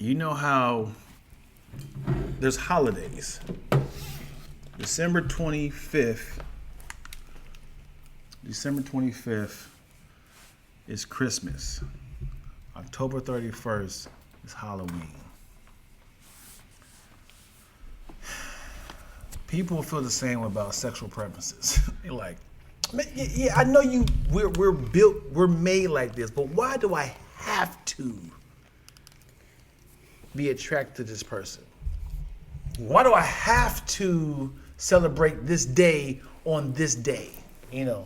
You know how there's holidays. December 25th is Christmas. October 31st is Halloween. People feel the same about sexual preferences. They're like, yeah, I know we're made like this, but why do I have to be attracted to this person? Why do I have to celebrate this day on this day? You know,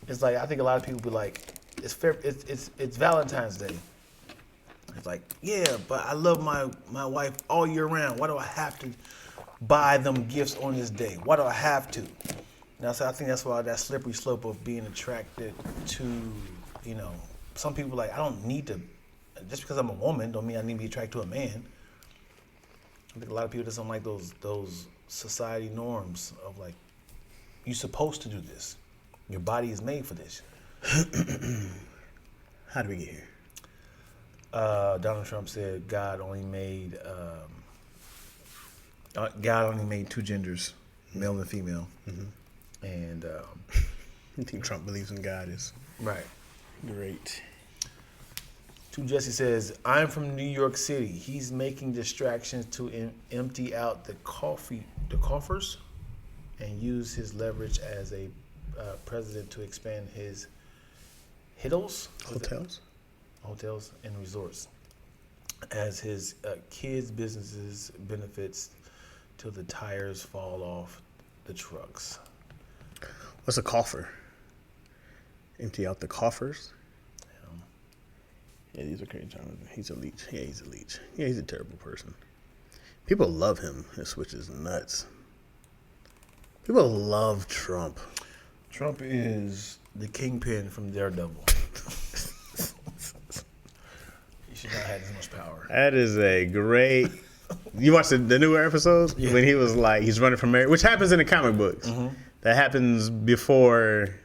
it's like I think a lot of people be like, it's Valentine's Day. It's like, yeah, but I love my wife all year round. Why do I have to buy them gifts on this day? Why do I have to? Now, so I think that's why that slippery slope of being attracted to, you know, some people like, I don't need to, just because I'm a woman don't mean I need to be attracted to a man. I think a lot of people just don't like those society norms of like, you're supposed to do this. Your body is made for this. How do we get here? Donald Trump said God only made two genders, male and female. Mm-hmm. And I think Trump believes in God is right. Great. Two Jesse says, I'm from New York City. He's making distractions to empty out the coffers and use his leverage as a president to expand his hotels and resorts as his kids' businesses benefits till the tires fall off the trucks. What's a empty out the coffers? Yeah, these are crazy times. He's a leech. Yeah, he's a leech. Yeah, he's a terrible person. People love him. This which is nuts. People love Trump. Trump is the kingpin from Daredevil. He should not have this much power. That is a great... You watched the newer episodes? Yeah. When he was like, he's running for mayor, which happens in the comic books. Mm-hmm. That happens before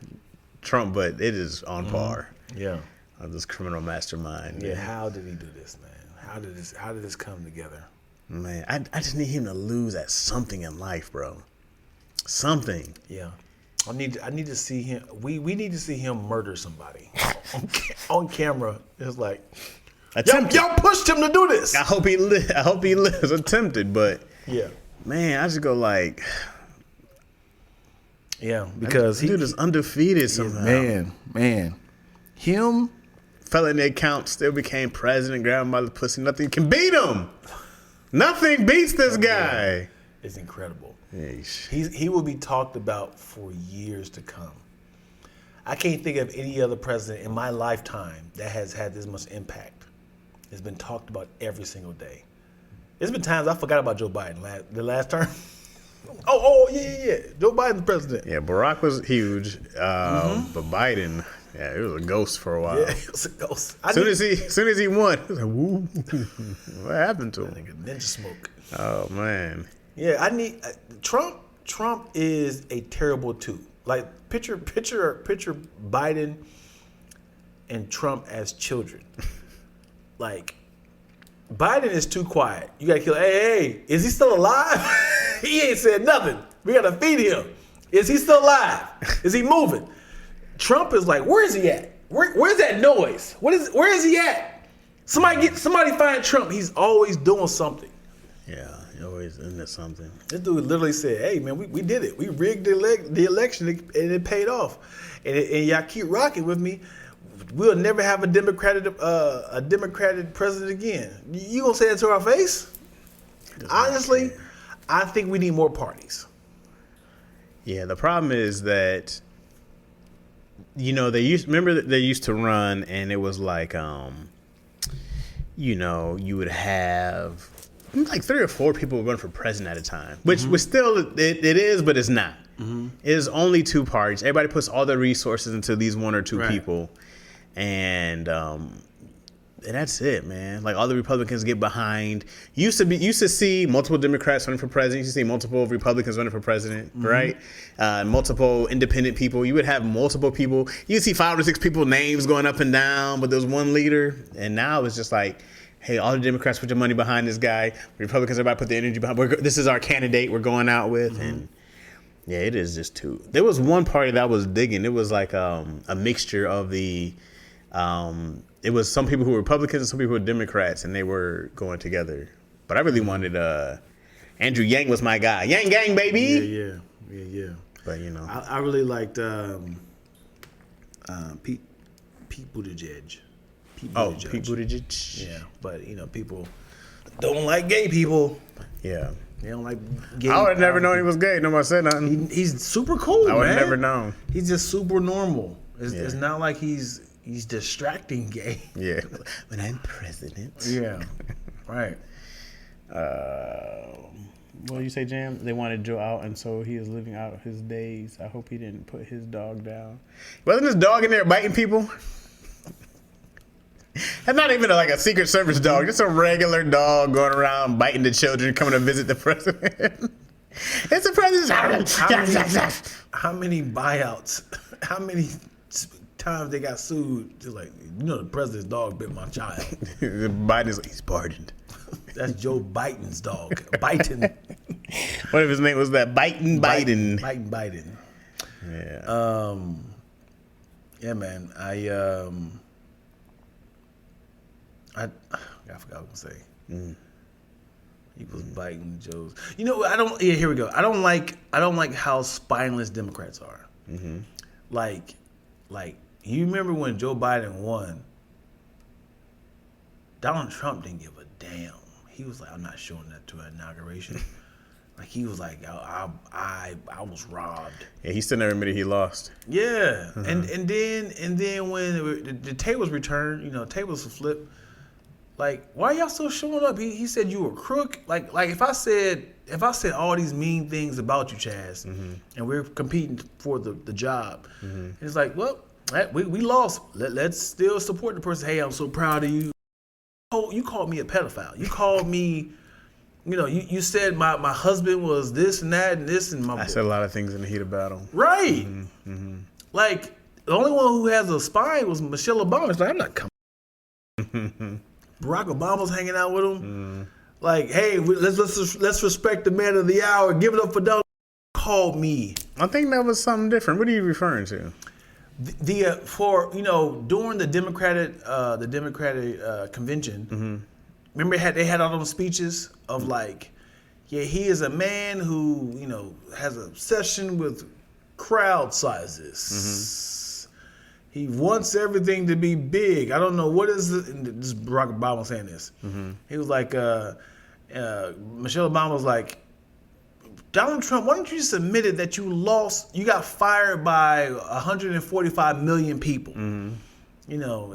Trump, but it is on par. Yeah. Of this criminal mastermind. Yeah, how did he do this, man? How did this come together? Man, I just need him to lose at something in life, bro. Something. Yeah. I need to see him. We need to see him murder somebody on camera. It's like, y'all pushed him to do this. I hope he lives. Attempted, but yeah, man, I just go like, yeah, because dude is undefeated somehow. Man, him fell in the account, still became president, grabbed him by the pussy. Nothing can beat him. Nothing beats this guy. It's incredible. Yeesh. He will be talked about for years to come. I can't think of any other president in my lifetime that has had this much impact. It's been talked about every single day. There's been times I forgot about Joe Biden the last term. Yeah. Joe Biden's president. Yeah, Barack was huge, but Biden, yeah, it was a ghost for a while. Yeah, it was a ghost. As soon as he won, it was like, woo. What happened to him? I think ninja smoke. Oh man. Yeah, I need Trump. Trump is a terrible two. Like picture Biden and Trump as children. Like Biden is too quiet. You gotta kill. Hey, is he still alive? He ain't said nothing. We gotta feed him. Is he still alive? Is he moving? Trump is like, where is he at? Where's that noise? Where is he at? Somebody find Trump. He's always doing something. Yeah, he always into something. This dude literally said, hey man, we did it. We rigged the election and it paid off. And y'all keep rocking with me. We'll never have a Democratic president again. You gonna say that to our face? Honestly, I think we need more parties. Yeah, the problem is that, you know, they used to run and it was like, you know, you would have like 3 or 4 people would run for president at a time, which was still, it is, but it's not. Mm-hmm. It is only 2 parties. Everybody puts all their resources into these 1 or 2 people. And that's it, man. Like all the Republicans get behind. Used to see multiple Democrats running for president. Used to see multiple Republicans running for president, right? Multiple independent people. You would have multiple people. You see 5 or 6 people names going up and down, but there's one leader. And now it's just like, hey, all the Democrats put your money behind this guy. Republicans, everybody put the energy behind. This is our candidate we're going out with. And yeah, it is just too. There was one party that I was digging. It was like a mixture of the. It was some people who were Republicans and some people who were Democrats, and they were going together. But I really wanted Andrew Yang was my guy. Yang gang, baby. Yeah. But you know, I really liked Pete Buttigieg. Pete Buttigieg. Yeah, but you know, people don't like gay people. Yeah. They don't like gay. I would have never known he was gay. Nobody said nothing. He's super cool, I would man. have never known. He's just super normal. It's not like he's distracting gay. Yeah. When I'm president. Yeah. Right. What do you say, Jam? They wanted Joe out, and so he is living out his days. I hope he didn't put his dog down. Wasn't this dog in there biting people? That's not even like a Secret Service dog. Just a regular dog going around biting the children coming to visit the president. It's the president. How many buyouts? How many times they got sued? They're like, you know, the president's dog bit my child. Biden is like, he's pardoned. That's Joe Biden's dog. Biden. What if his name was that? Biden. Biden. Yeah. Yeah, man. I forgot what I was gonna say. He was biting Joe's. You know, here we go. I don't like how spineless Democrats are. Mm-hmm. Like, you remember when Joe Biden won? Donald Trump didn't give a damn. He was like, I'm not showing that to an inauguration. Like, he was like, I was robbed. Yeah, he still never admitted he lost. Yeah, and then when the tables returned, you know, tables were flipped. Like, why y'all still showing up? He said you were a crook. Like if I said all these mean things about you, Chaz, and we're competing for the job, and it's like, well, we lost. Let's still support the person. Hey, I'm so proud of you. Oh, you called me a pedophile. You called me, you know, you said my husband was this and that and this and my. I said a lot of things in the heat of battle. Right. Like, the only one who has a spine was Michelle Obama. It's like, I'm not coming. Barack Obama's hanging out with him. Like, hey, let's respect the man of the hour. Give it up for Donald. Called me. I think that was something different. What are you referring to? During the Democratic convention, remember they had all those speeches of like, yeah, he is a man who, you know, has an obsession with crowd sizes. He wants everything to be big. I don't know what is this is Barack Obama saying this. He was like, Michelle Obama was like, Donald Trump, why don't you just admit it that you got fired by 145 million people. You know,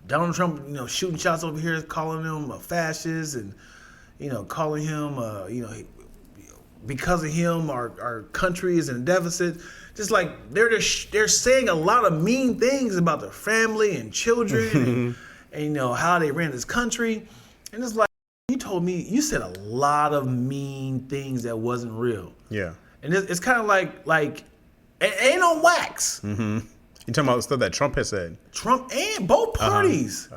Donald Trump, you know, shooting shots over here, calling him a fascist, and you know, calling him, because of him, our country is in a deficit. Just like they're saying a lot of mean things about their family and children, and you know how they ran this country, and it's like you said a lot of mean things that wasn't real. Yeah, and it's kind of like it ain't on wax. You talking about stuff that Trump has said? Trump and both parties.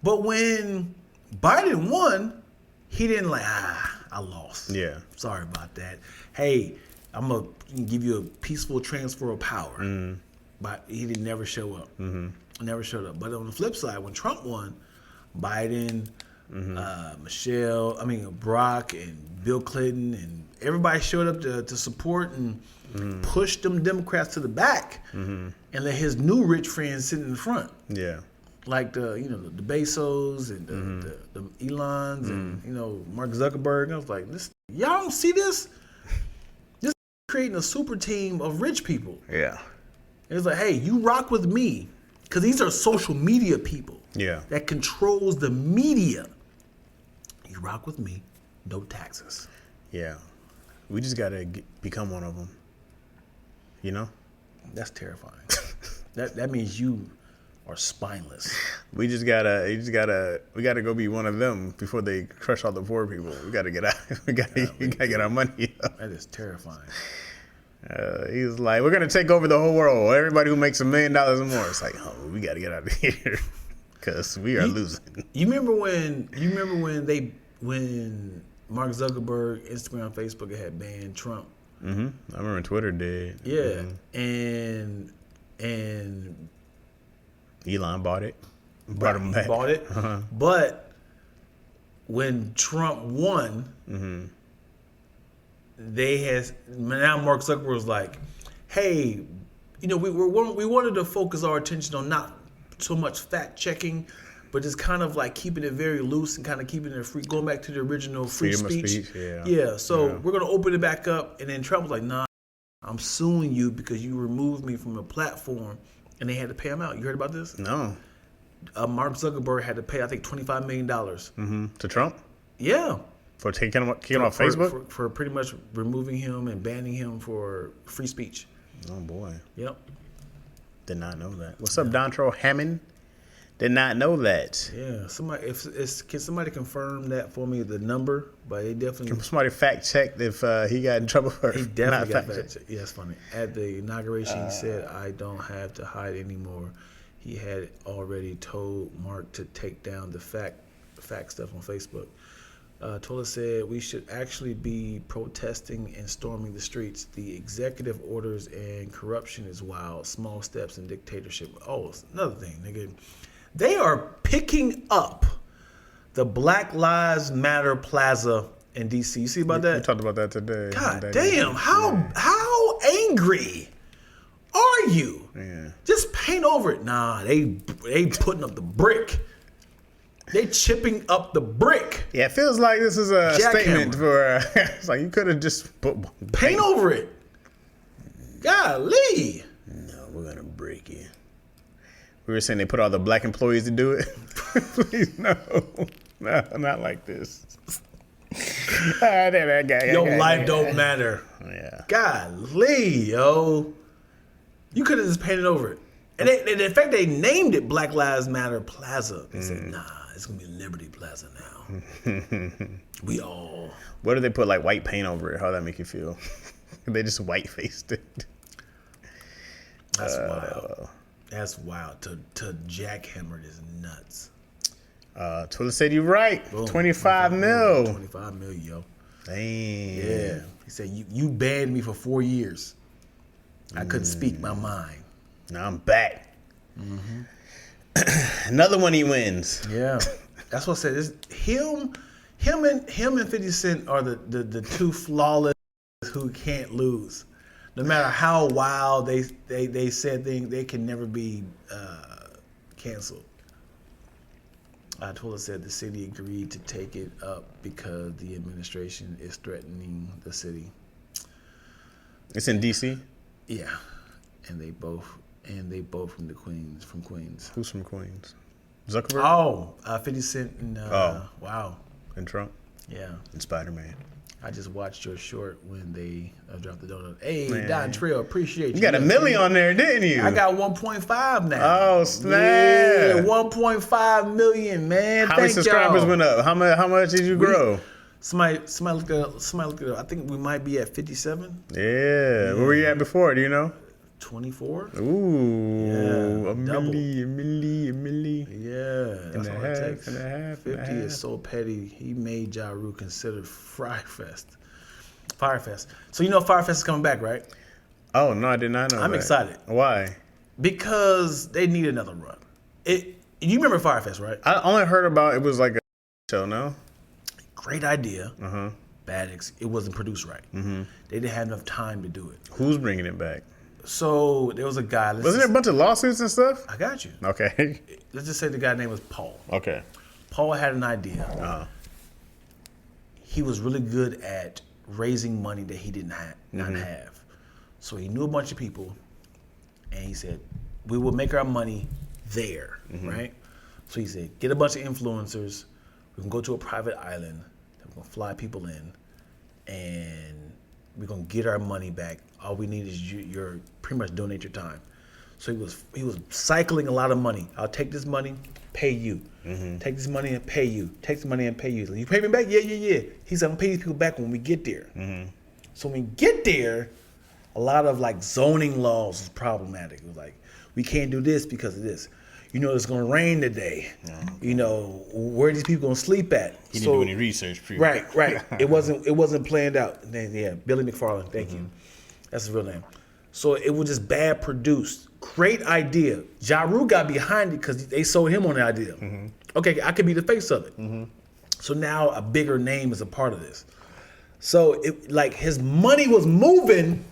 But when Biden won, he didn't like I lost. Yeah, sorry about that. Hey, I'm gonna give you a peaceful transfer of power. But he didn't never show up. Never showed up. But on the flip side, when Trump won, Biden, Barack and Bill Clinton and everybody showed up to support and push them Democrats to the back and let his new rich friends sit in the front. Yeah. Like the Bezos and the Elons and Mark Zuckerberg. And I was like, y'all don't see this? This creating a super team of rich people. Yeah. And it's like, hey, you rock with me. Because these are social media people. Yeah. That controls the media. You rock with me, no taxes. Yeah. We just got to become one of them. You know? That's terrifying. that means you are spineless. We gotta go be one of them before they crush all the poor people. We gotta get out. We gotta get our money up. That is terrifying. He's like, we're gonna take over the whole world. Everybody who makes $1 million or more. It's like, oh, we gotta get out of here. because we are losing. You remember when Mark Zuckerberg, Instagram, Facebook had banned Trump? Mm-hmm. I remember Twitter did. Yeah, mm-hmm. and Elon bought it, brought him back. Bought it, but when Trump won, mm-hmm. Now Mark Zuckerberg was like, hey, we wanted to focus our attention on not so much fact checking, but just kind of like keeping it very loose and kind of keeping it free, going back to the original free speech. Yeah. So we're gonna open it back up, and then Trump was like, nah, I'm suing you because you removed me from a platform, and they had to pay him out. You heard about this? No. Mark Zuckerberg had to pay, I think, $25 million. Mm-hmm. To Trump? Yeah. For taking him off Facebook? For pretty much removing him and banning him for free speech. Oh, boy. Yep. Did not know that. What's up, Dontro Hammond? Did not know that. Yeah. Can somebody confirm that for me, the number? But they definitely... Can somebody fact check if he got in trouble for He definitely got fact checked. Yeah, it's funny. At the inauguration, he said, I don't have to hide anymore. He had already told Mark to take down the fact stuff on Facebook. Tola said we should actually be protesting and storming the streets. The executive orders and corruption is wild. Small steps and dictatorship. Oh, it's another thing, nigga. They are picking up the Black Lives Matter Plaza in D.C. You see about that? We talked about that today. God damn! How angry are you? Yeah. Just paint over it. Nah, they putting up the brick. They chipping up the brick. Yeah, it feels like this is a statement for. It's like you could have just put paint over it. Golly. No, we're gonna break it. We were saying they put all the black employees to do it. Please, no, not like this. Your life don't matter. Yeah. Golly, yo. You could have just painted over it. And in fact, they named it Black Lives Matter Plaza. They said, nah, it's going to be Liberty Plaza now. We all. What do they put, like, white paint over it? How'd that make you feel? They just white-faced it. That's wild. That's wild. To jackhammer is nuts. Twilla said you're right. Boom. 25 mil. 25 mil, yo. Damn. Yeah. He said, you banned me for 4 years. I couldn't speak my mind. Now I'm back. Mm-hmm. Another one he wins. Yeah. That's what I said. It's him and 50 Cent are the two flawless who can't lose. No matter how wild they said things, they can never be canceled. Twilla said the city agreed to take it up because the administration is threatening the city. It's in D.C.? Yeah. And they both from Queens. Who's from Queens? Zuckerberg? Oh, 50 Cent and wow. And Trump? Yeah. And Spider-Man. I just watched your short when they dropped the donut. Hey, Don Trill, appreciate you. You got a million on there, didn't you? I got 1.5 now. Oh, snap. Yeah, 1.5 million, man. How many subscribers went up? How much did you grow? Somebody look it up. I think we might be at 57. Yeah. Where were you at before? Do you know? 24. Ooh. Yeah, a milli. Yeah. That's all it takes. And a half. 50 is so petty. He made Ja Rule consider Fyre Fest. So you know Fyre Fest is coming back, right? Oh, no, I did not know I'm excited. Why? Because they need another run. You remember Fyre Fest, right? I only heard about it was like a show, no? Great idea. Uh-huh. It wasn't produced right. Mm-hmm. They didn't have enough time to do it. Who's bringing it back? So there was a guy. Wasn't there a bunch of lawsuits and stuff? I got you. Okay. Let's just say the guy's name was Paul. Okay. Paul had an idea. Uh-huh. He was really good at raising money that he didn't not have. So he knew a bunch of people, and he said, we will make our money there, right? So he said, get a bunch of influencers. We can go to a private island. We're going to fly people in, and we're going to get our money back. All we need is you're pretty much donate your time. So he was cycling a lot of money. I'll take this money, pay you. Take this money and pay you. Take this money and pay you. You pay me back? Yeah. He said, I'm going to pay these people back when we get there. So when we get there, a lot of like zoning laws was problematic. It was like, we can't do this because of this. You know, it's gonna rain today. You know, where are these people gonna sleep at? He didn't do any research. Right. It wasn't planned out. And then, yeah, Billy McFarland. Thank you. That's his real name. So it was just bad produced. Great idea. Ja Rule got behind it because they sold him on the idea. Okay, I could be the face of it. So now a bigger name is a part of this. So it like his money was moving,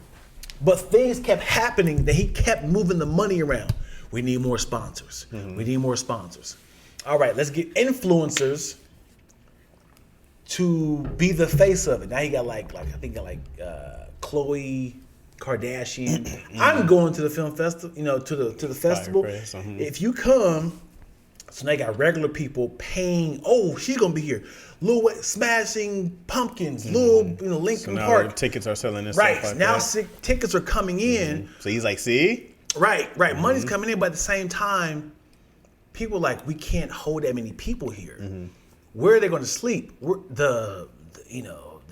but things kept happening that he kept moving the money around. We need more sponsors. We need more sponsors. All right, let's get influencers to be the face of it. Now he got I think Khloe Kardashian. I'm going to the film festival, you know, to the festival. Fyre Fest, If you come, so now you got regular people paying. Oh, she's gonna be here. Lil Smashing Pumpkins, Linkin So now Park. the tickets are selling and Right stuff like now, that. tickets are coming in. So he's like, see? Right. Money's coming in, but at the same time, people like we can't hold that many people here. Where are they going to sleep? The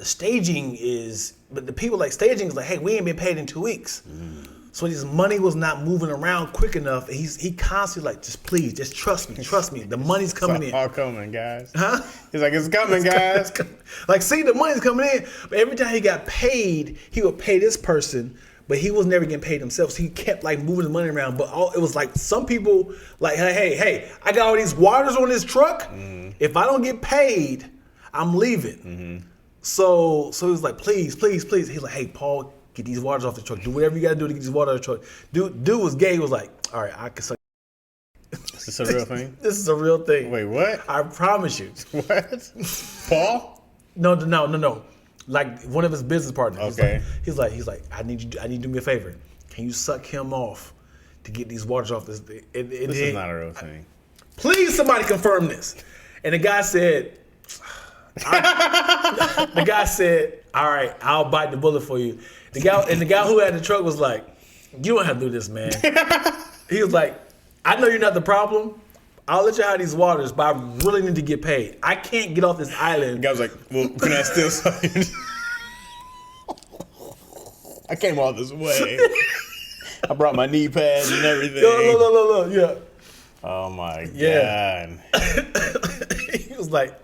staging is, but the people like staging is like, hey, we ain't been paid in 2 weeks. So his money was not moving around quick enough. He constantly like, just please, just trust me. The money's coming in. It's all coming, guys. Huh? He's like, it's coming, guys. Like, see, the money's coming in. But every time he got paid, he would pay this person, but he was never getting paid himself. So he kept like moving the money around. But it was like some people like, hey, I got all these waters on this truck. If I don't get paid, I'm leaving. So he was like, please. He's like, hey, Paul, get these waters off the truck. Do whatever you got to do to get these waters off the truck. Dude was gay. He was like, all right, I can suck. Is this a real thing? This is a real thing. Wait, what? I promise you. What? Paul? No. Like one of his business partners. Okay. He's like, I need you to do me a favor. Can you suck him off to get these waters off this thing? This is not a real thing. Please, somebody confirm this. And the guy said, all right, I'll bite the bullet for you. The guy who had the truck was like, you don't have to do this, man. He was like, I know you're not the problem. I'll let you have these waters, but I really need to get paid. I can't get off this island. The guy was like, well, can I still suck it? I came all this way. I brought my knee pads and everything. Look, yeah. Oh my Yeah. God. He was like,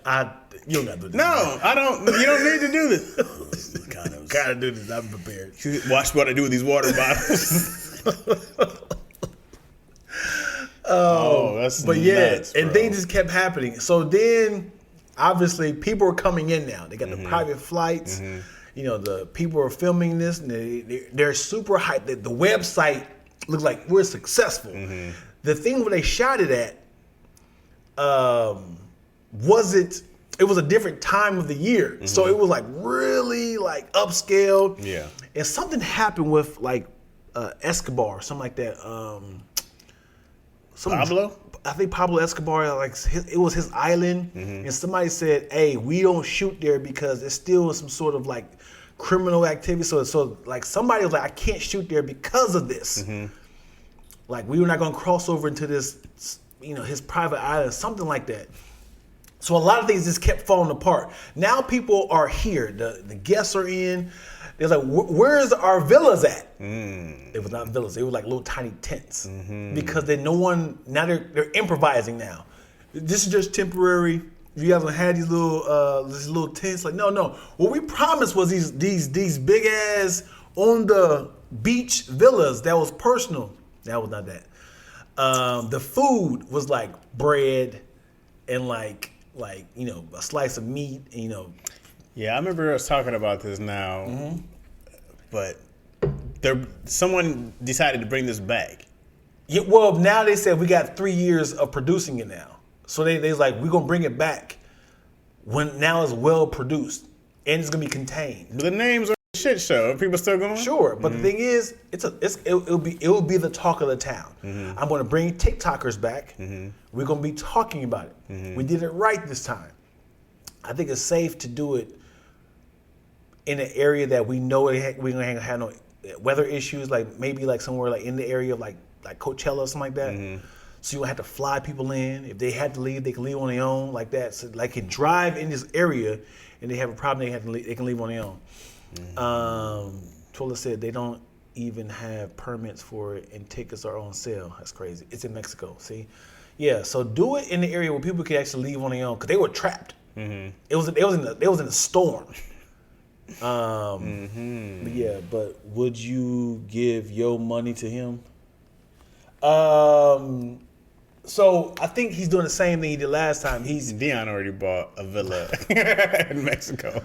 you don't got to do this. No, I don't. You don't need to do this. Gotta do this. I'm prepared. Watch what I do with these water bottles. That's But yeah, nuts, and bro. things just kept happening. So then, obviously, people are coming in now. They got the private flights. You know, the people are filming this, and they're super hyped. The website looks like we're successful. The thing where they shot it at, it was a different time of the year. So it was like really like upscale. Yeah. And something happened with like Escobar, something like that. Pablo? I think Pablo Escobar, like it was his island, and somebody said, "Hey, we don't shoot there because there's still some sort of like criminal activity." So like somebody was like, "I can't shoot there because of this." Like we were not going to cross over into this, his private island, something like that. So a lot of things just kept falling apart. Now people are here. The guests are in. They're like, where's our villas at? It was not villas. It was like little tiny tents because now they're improvising now. This is just temporary. You guys gonna have these little tents. Like, no. What we promised was these big ass on the beach villas that was personal. That was not that. The food was like bread and like a slice of meat. Yeah, I remember us talking about this now, but someone decided to bring this back. Yeah, well, now they said we got 3 years of producing it now, so they was like, we're gonna bring it back when now it's well produced and it's gonna be contained. But the names are a shit show. Are people still going? Sure, but the thing is, it will be the talk of the town. I'm gonna bring TikTokers back. We're gonna be talking about it. We did it right this time. I think it's safe to do it in an area that we know we're gonna have no weather issues, like maybe like somewhere like in the area of like Coachella or something like that. So you don't have to fly people in. If they had to leave, they can leave on their own like that. So like can drive in this area and they have a problem, they can leave on their own. Tola said they don't even have permits for it and tickets are on sale. That's crazy. It's in Mexico. See, Yeah, so do it in the area where people can actually leave on their own because they were trapped. It was in a storm. But yeah, but would you give your money to him? So I think he's doing the same thing he did last time. Dion already bought a villa in Mexico.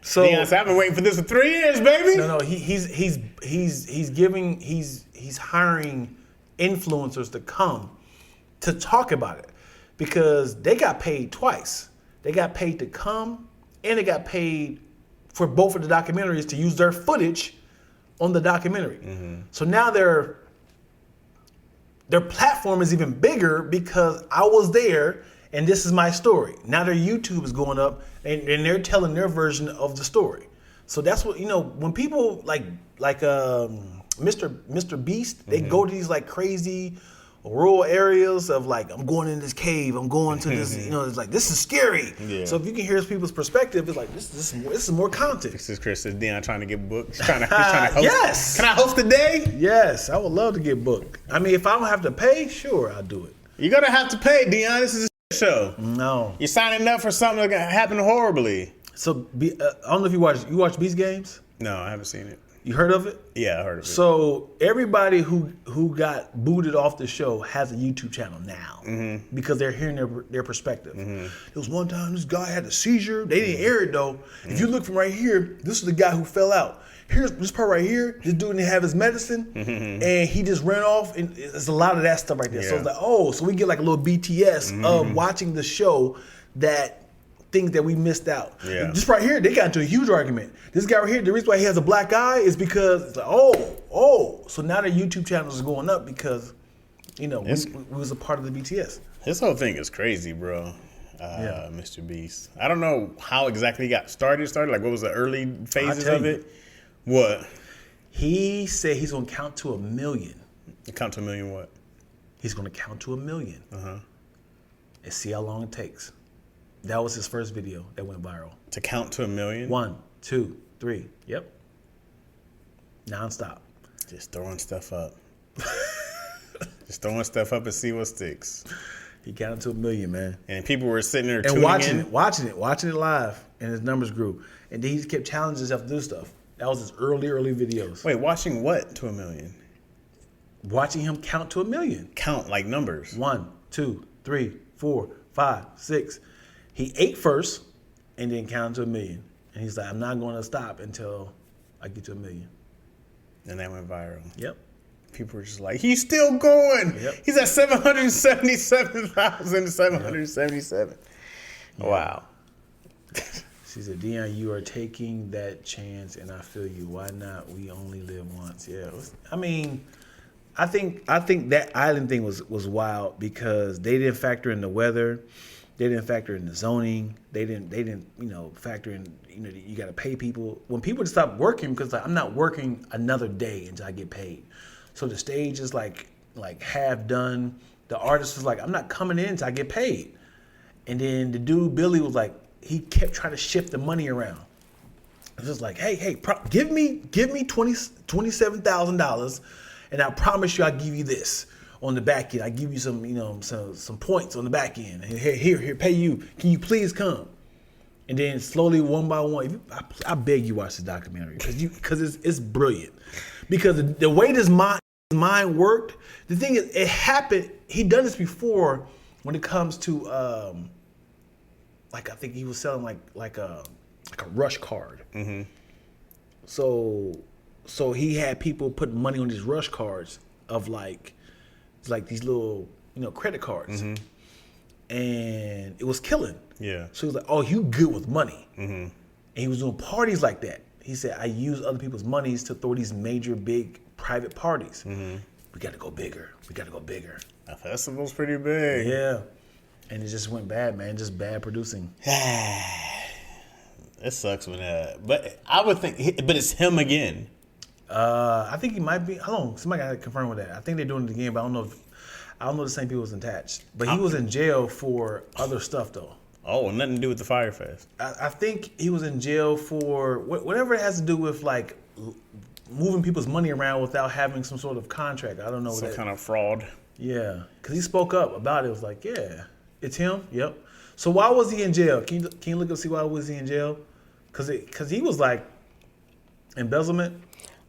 So Dion said, "I've been waiting for this for 3 years, baby." No, he's hiring influencers to come to talk about it because they got paid twice. They got paid to come and they got paid for both of the documentaries to use their footage on the documentary. So now their platform is even bigger because I was there and this is my story. Now their YouTube is going up and they're telling their version of the story. So that's what, when people like Mr. Beast, they go to these like crazy rural areas of like, I'm going in this cave, I'm going to this, it's like, this is scary. Yeah. So if you can hear people's perspective, it's like, this is more content. This is Chris. Is Dion trying to get booked? He's trying to host. Yes. Can I host a day? Yes, I would love to get booked. I mean, if I don't have to pay, sure, I'll do it. You're going to have to pay, Dion. This is a show. No. You're signing up for something that's going to happen horribly. So, I don't know if you watch Beast Games? No, I haven't seen it. You heard of it? Yeah, I heard of it. So everybody who got booted off the show has a YouTube channel now because they're hearing their perspective. There was one time this guy had a seizure. They didn't air it though. If you look from right here, this is the guy who fell out. Here's this part right here. This dude didn't have his medicine and he just ran off. And there's a lot of that stuff right there. Yeah. So it's like, so we get like a little BTS of watching the show that things that we missed out. Yeah. Just right here, they got into a huge argument. This guy right here, the reason why he has a black eye is because it's like, so now their YouTube channels are going up because, we was a part of the BTS. This whole thing is crazy, bro. Mr. Beast. I don't know how exactly he got started. Like, what was the early phases of it? What? He said he's going to count to 1 million. Count to 1 million what? He's going to count to 1 million. And see how long it takes. That was his first video that went viral. To count to 1 million? 1, 2, 3. Yep. Non-stop. Just throwing stuff up. Just throwing stuff up and see what sticks. He counted to 1 million, man. And people were sitting there and watching it live, and his numbers grew. And then he just kept challenging himself to do stuff. That was his early videos. Wait, watching what to 1 million? Watching him count to 1 million. Count like numbers. 1, 2, 3, 4, 5, 6. He ate first and then counted to 1 million. And he's like, I'm not going to stop until I get to 1 million. And that went viral. Yep. People were just like, he's still going. Yep. He's at 777,777. Yep. Wow. She said, Dion, you are taking that chance and I feel you. Why not? We only live once. Yeah. I mean, I think that island thing was wild because they didn't factor in the weather. They didn't factor in the zoning. They didn't factor in, you got to pay people. When people just stop working, because I'm not working another day until I get paid. So the stage is like half done. The artist was like, I'm not coming in until I get paid. And then the dude, Billy, was like, he kept trying to shift the money around. It was just like, hey, give me $27,000 and I promise you I'll give you this. On the back end, I give you some points on the back end. Here, pay you. Can you please come? And then slowly, one by one, I beg you watch this documentary because it's brilliant. Because the way this mind worked, the thing is, it happened. He done this before when it comes to I think he was selling like a rush card. So he had people putting money on these rush cards of like these little, credit cards. And it was killing. Yeah. So he was like, oh, you good with money. And he was doing parties like that. He said, I use other people's monies to throw these major, big private parties. We got to go bigger. A festival's pretty big. Yeah. And it just went bad, man. Just bad producing. It sucks when but I would think, but it's him again. I think he might be. Hold on, somebody got to confirm with that. I think they're doing it again, but I don't know if the same people was attached. But he was in jail for other stuff though. Oh, nothing to do with the Fyre Fest. I think he was in jail for whatever it has to do with like moving people's money around without having some sort of contract. I don't know. Some kind of fraud. Yeah, because he spoke up about it. It was like, yeah, it's him. Yep. So why was he in jail? Can you look and see why was he in jail? Because he was like embezzlement.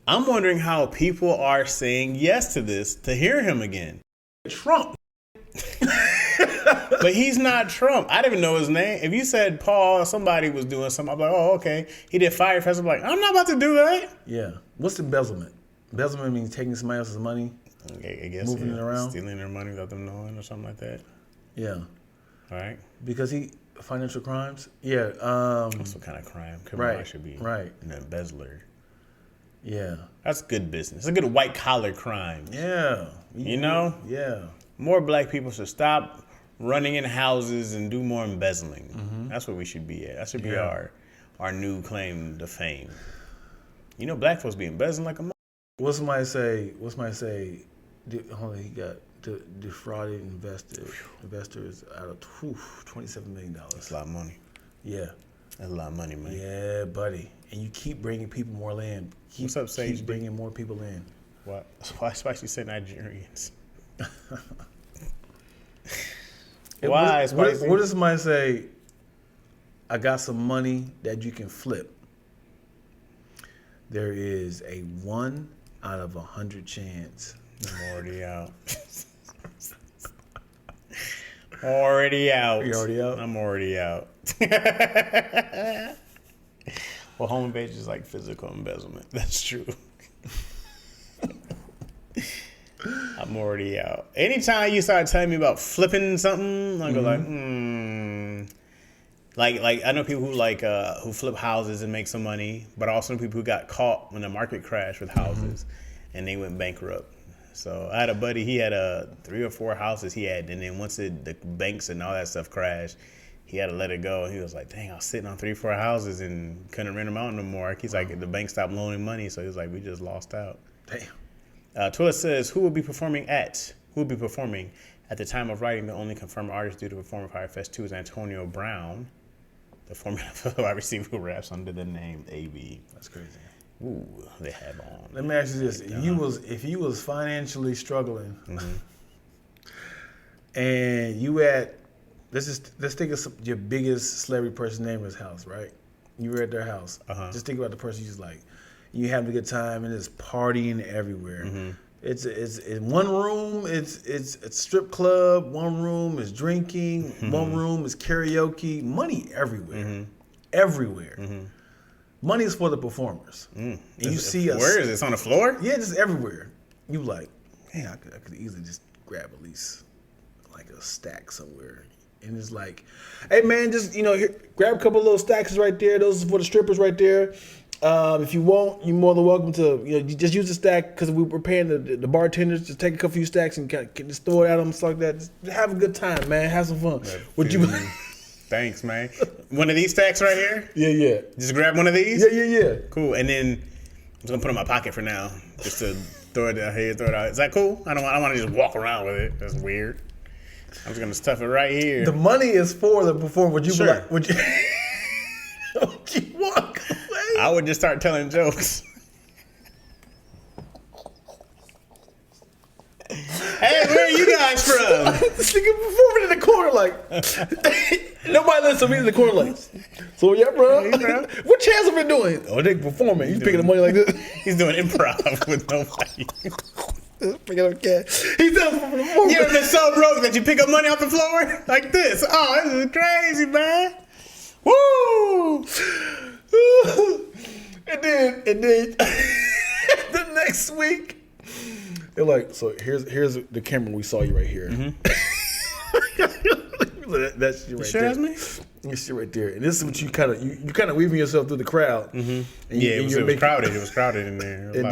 I'm wondering how people are saying yes to this to hear him again. Trump. But he's not Trump. I didn't even know his name. If you said Paul, somebody was doing something, I'm like, oh, okay. He did Fyre Fest. I'm like, I'm not about to do that. Yeah. What's embezzlement? Embezzlement means taking somebody else's money, I guess moving it around, stealing their money without them knowing or something like that. Yeah. All right. Because financial crimes. Yeah. That's what kind of crime criminal should be. Right. An embezzler. Yeah. That's good business. It's a good white collar crime. Yeah. You know? Yeah. More black people should stop running in houses and do more embezzling. Mm-hmm. That's what we should be at. That should be our new claim to fame. You know, black folks be embezzling like a What somebody say? He got defrauded investors out of $27 million. That's a lot of money. Yeah. That's a lot of money, man. Yeah, buddy. And you keep bringing people more in. What's up, Sage? Keep bringing more people in. What? Why Spicy say Nigerians? Why Spicy? What does somebody say? I got some money that you can flip. There is a 1 out of 100 chance. I'm already out. Already out. You already out? I'm already out. Well, home invasion is like physical embezzlement. That's true. I'm already out. Anytime you start telling me about flipping something, I go like I know people who flip houses and make some money, but I also know people who got caught when the market crashed with houses and they went bankrupt. So I had a buddy, he had 3 or 4 houses he had, and then once the banks and all that stuff crashed, he had to let it go. He was like, dang, I was sitting on 3 or 4 houses and couldn't rent them out no more. He's like, the bank stopped loaning money, so he was like, we just lost out. Damn. Twilla says, who will be performing at the time of writing? The only confirmed artist due to perform at Fyre Fest 2 is Antonio Brown. The former wide receiver who raps under the name AB. That's crazy. Ooh, they have on. Let me ask you this: if you was financially struggling, and you let's think of your biggest celebrity person neighbor's house, right? You were at their house. Just think about the person you's like, you having a good time and it's partying everywhere. It's in one room. It's a strip club. One room is drinking. One room is karaoke. Money everywhere, everywhere. Money is for the performers. And you see us. Where is it? It's on the floor? Yeah, just everywhere. You like, hey, I could easily just grab at least like a stack somewhere. And it's like, hey man, just here, grab a couple of little stacks right there. Those are for the strippers right there. If you want, you're more than welcome to you just use the stack because we're paying the bartenders. Just take a few stacks and just throw it at them, stuff like that. Just have a good time, man. Have some fun. Would you? Thanks, man. One of these stacks right here? Yeah. Just grab one of these? Yeah. Cool. And then I'm just gonna put it in my pocket for now, just to throw it out here, throw it out. Is that cool? I don't want to just walk around with it. That's weird. I'm just gonna stuff it right here. The money is for the performer. Would you Sure. be like? Would you walk away? I would just start telling jokes. Hey, where are you guys from? This nigga performing in the corner like nobody listens to me in the corner like. So yeah, bro. What Chance have been doing? Oh, they performing. He's picking up money like this. He's doing improv with nobody. Picking up cash. He's doing performing. You ever been so broke that you pick up money off the floor like this? Oh, this is crazy, man. Woo! and then the next week, they're like, so here's the camera. We saw you right here. That shit right there. That's me. You shit right there. And this is what you kind of weaving yourself through the crowd. And it was crowded. It was crowded in there. And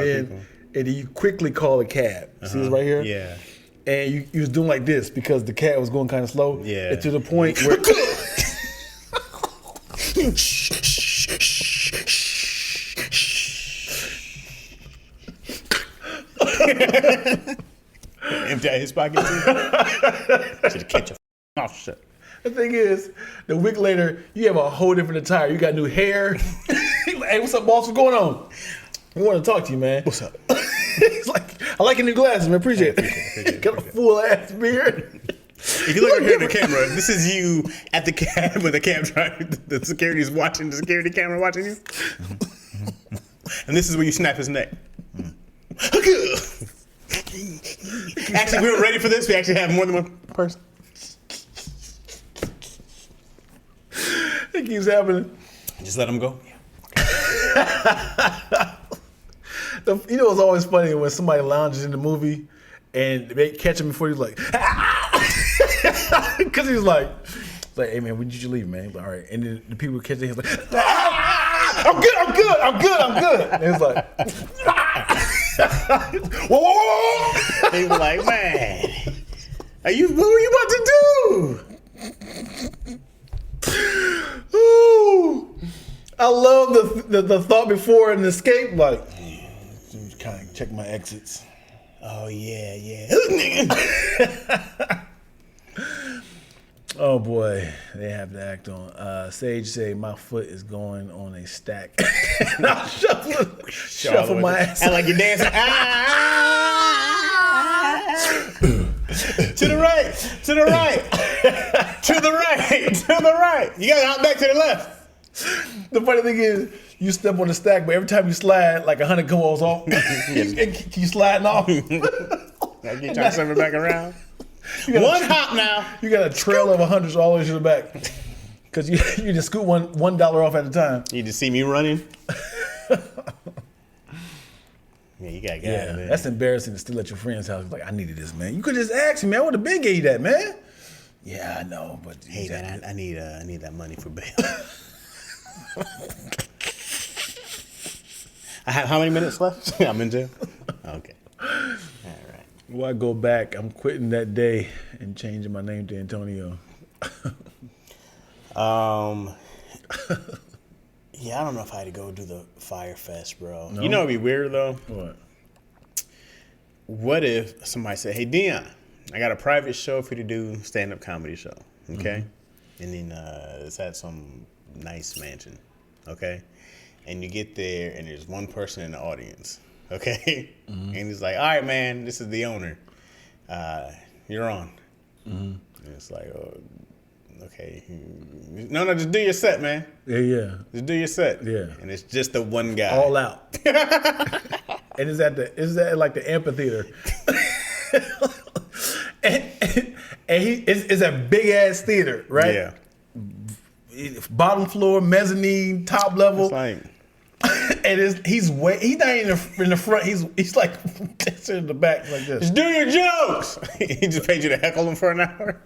then you quickly call a cab. See this right here? Yeah. And you was doing like this because the cab was going kind of slow. Yeah. And to the point where. Empty out his pocket too. Should catch a off shit. The thing is, the week later, you have a whole different attire. You got new hair. Hey, what's up, boss? What's going on? We want to talk to you, man. What's up? He's like, I like your new glasses, man. Appreciate it. Got a full ass beard. If you look over here at the camera, this is you at the cab with the cab driver. The security is watching. The security camera watching you. And this is where you snap his neck. Actually, we were ready for this. We actually have more than one person. It keeps happening. Just let him go. You know, it's always funny when somebody lounges in the movie and they catch him before he's like, because he's like, hey man, when did you leave, man? All right, and then the people catch him, he's like, I'm good. And he's like, whoa. He was like, man, what were you about to do? Ooh, I love the thought before an escape, like, kind of check my exits. Oh yeah. Oh boy, they have to act on. Sage say my foot is going on a stack. And I'll shuffle my ass. And like you're dancing. To the right. To the right. You got out back to the left. The funny thing is, you step on the stack, but every time you slide, like 100 goes off. You sliding off. Like you trying to send it back around. One hop now. You got a trail of 100s all the way to the back. Because you just scoot $1 off at a time. You just see me running. Yeah, you got Yeah, man. that's embarrassing to steal at your friend's house. Like, I needed this, man. You could just ask me, man. I would have been gave you that, man. Yeah, I know, but Hey man, I need that money for bail. I have how many minutes left? I'm in jail. Okay. All right. Well, I go back. I'm quitting that day and changing my name to Antonio. Yeah, I don't know if I had to go do the Fyre Fest, bro. No? You know it'd be weird though. What? What if somebody said, "Hey Dion, I got a private show for you to do, stand-up comedy show, okay?" And then it's at some nice mansion, okay? And you get there and there's one person in the audience, okay? And he's like, "All right, man, this is the owner. You're on." And it's like, oh, okay. No, just do your set, man. Yeah. Just do your set. Yeah. And it's just the one guy. All out. And it's at like the amphitheater. and it's a big ass theater, right? Yeah. Bottom floor, mezzanine, top level. It's like, And he's not even in the front. He's like in the back like this. just do your jokes. He just paid you to heckle him for an hour.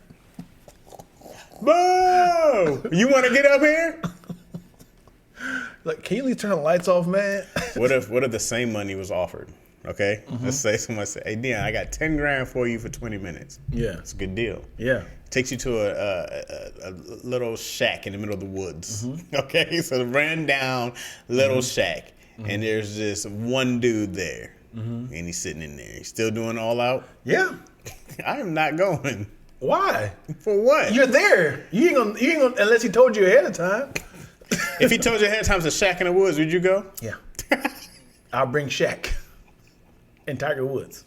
Boo! You want to get up here? Like, can you at least turn the lights off, man? What if the same money was offered? Okay, let's say someone said, "Hey, Dion, I got 10 grand for you for 20 minutes." Yeah. It's a good deal. Yeah. Takes you to a little shack in the middle of the woods. Okay, so the ran down little shack, and there's just one dude there, and he's sitting in there. He's still doing all out. Yeah. I am not going. Why? For what? You're there. You ain't gonna unless he told you ahead of time. If he told you ahead of time it's a shack in the woods, would you go? Yeah. I'll bring Shaq and Tiger Woods.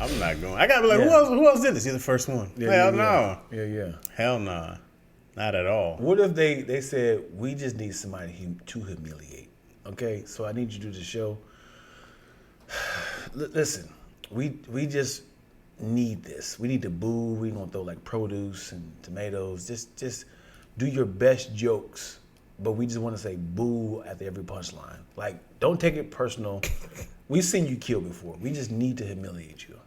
I'm not going. I gotta be like, Yeah. who else did this? You're the first one. Hell no. Yeah. Hell no. Not at all. What if they said, we just need somebody to humiliate? Okay, so I need you to do the show. Listen, we just need this. We need to boo. We gonna throw like produce and tomatoes. Just do your best jokes, but we just want to say boo after every punchline. Like, don't take it personal. We've seen you kill before. We just need to humiliate you.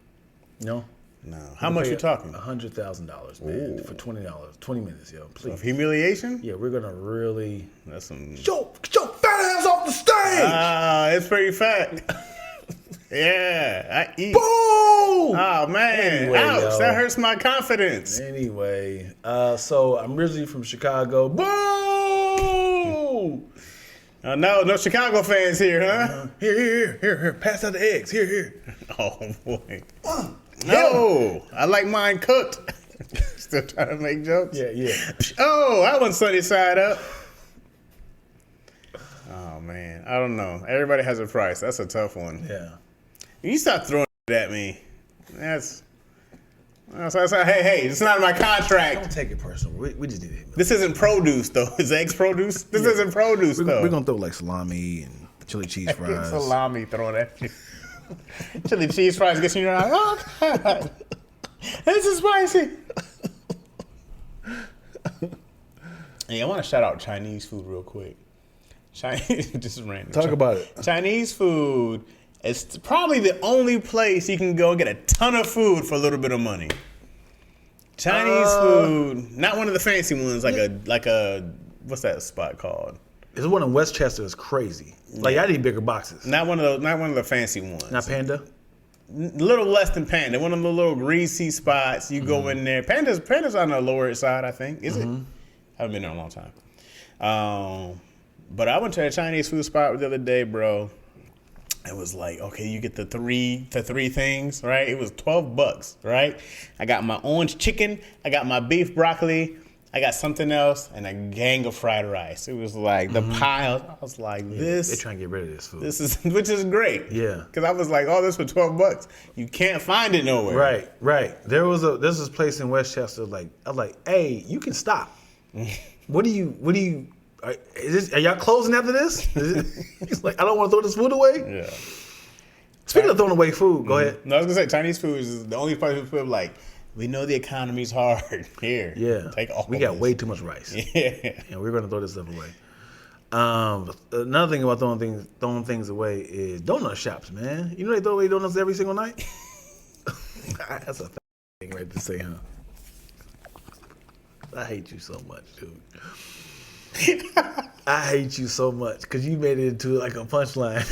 No? No. How much you talking? $100,000, man, Ooh. for $20, 20 minutes, yo. Please. Of humiliation? Yeah, we're gonna really That's some. get your fat ass off the stage. It's pretty fat. Yeah, I eat. Boom! Oh man, Anyway, ouch! yo. That hurts my confidence. Anyway, so I'm originally from Chicago. Boo! No Chicago fans here, huh? Here. Pass out the eggs. Here. Oh boy. No, I like mine cooked. Still trying to make jokes. Yeah. Oh, that one's sunny side up. Oh man, I don't know. Everybody has a price. That's a tough one. Yeah. You stop throwing at me. That's hey, it's not in my contract. Don't take it personal. We just need it. This isn't produce though. Is eggs produce? This isn't produce though. We're gonna throw like salami and chili cheese fries. Salami thrown at you. Chili cheese fries gets in your eye. Oh God, this is spicy. Hey, I want to shout out Chinese food real quick. Chinese, just random. Talk about it. Chinese food is probably the only place you can go and get a ton of food for a little bit of money. Chinese food, not one of the fancy ones, like a what's that spot called? There's one in Westchester that's crazy. Like I need bigger boxes. Not one of the fancy ones. Not Panda. Little less than Panda. One of the little greasy spots. You go in there. Panda's on the lower side, I think. Is it? I haven't been there in a long time. But I went to a Chinese food spot the other day, bro. It was like, okay, you get the three things, right? It was $12, right? I got my orange chicken, I got my beef broccoli, I got something else, and a gang of fried rice. It was like the pile. I was like, this. They're trying to get rid of this food. Which is great. Yeah. Because I was like, oh, this for $12. You can't find it nowhere. Right. There's this place in Westchester. Like I was like, hey, you can stop. What do you? Are y'all closing after this? He's like, I don't want to throw this food away. Yeah. Speaking of throwing away food, go ahead. No, I was gonna say Chinese food is the only place people like. We know the economy's hard here. Yeah, take all. We got way too much rice. Yeah, and we're gonna throw this stuff away. Another thing about throwing things away is donut shops, man. You know they throw away donuts every single night. That's a thing right to say, huh? I hate you so much, dude. I hate you so much because you made it into like a punchline.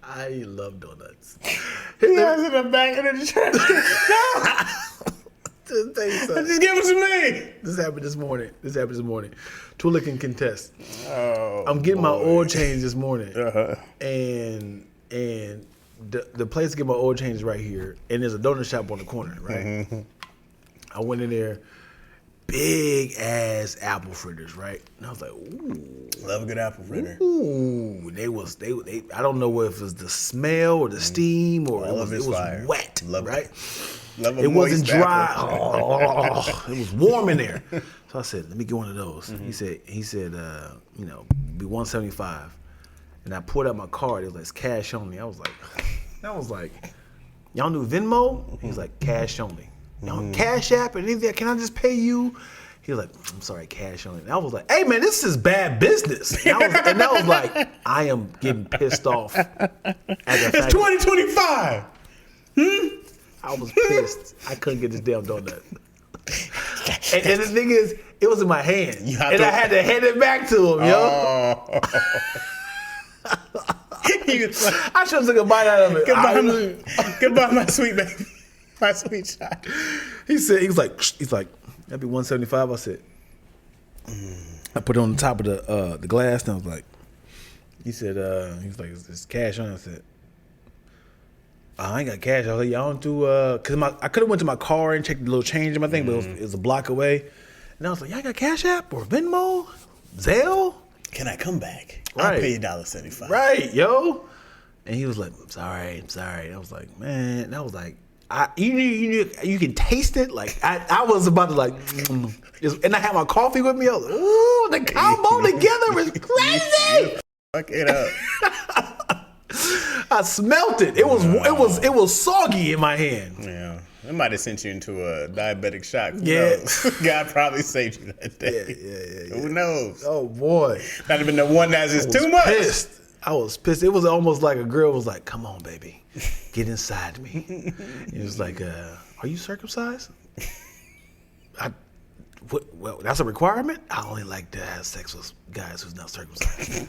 I love donuts. He has in the back of the church. Just give it to me. This happened this morning. Tula can contest. Oh, I'm getting my oil change this morning, Uh-huh. and the place to get my oil change is right here, and there's a donut shop on the corner, right? Mm-hmm. I went in there, big ass apple fritters, right? And I was like, ooh, love a good apple fritter. Ooh, they I don't know if it was the smell or the steam or it was wet, right? It wasn't dry. It was warm in there. So I said, let me get one of those. Mm-hmm. He said, be $175. And I pulled out my card. It was like, it's cash only. I was like, y'all knew Venmo? He was like, cash only. Y'all Cash App and anything? Can I just pay you? He was like, I'm sorry, cash only. And I was like, hey man, this is bad business. And I was like, I am getting pissed off. It's 2025. I was pissed. I couldn't get this damn donut. And the thing is, it was in my hand. I had to hand it back to him, yo. I should have took a bite out of it. Goodbye, my sweet baby. My sweet child. He's like, that'd be $175. I said, I put it on the top of the glass, and I was like, he's like, it's cash on it. I said, I ain't got cash. I was like, y'all don't do, cause I could have went to my car and checked the little change in my thing, but it was a block away. And I was like, y'all got Cash App or Venmo, Zelle? Can I come back? Right. I'll pay you $1.75. Right, yo. And he was like, I'm sorry. I was like, man. And I was like, you can taste it. Like I was about to like, and I had my coffee with me. I was like, ooh, the combo together is crazy. Fuck it up. I smelt it. It was soggy in my hand. Yeah. It might have sent you into a diabetic shock. Yeah. God probably saved you that day. Yeah. Who knows? Oh boy. That'd have been the one that's just too much. I was pissed. It was almost like a girl was like, come on, baby. Get inside me. It was like, are you circumcised? Well, that's a requirement? I only like to have sex with guys who's not circumcised.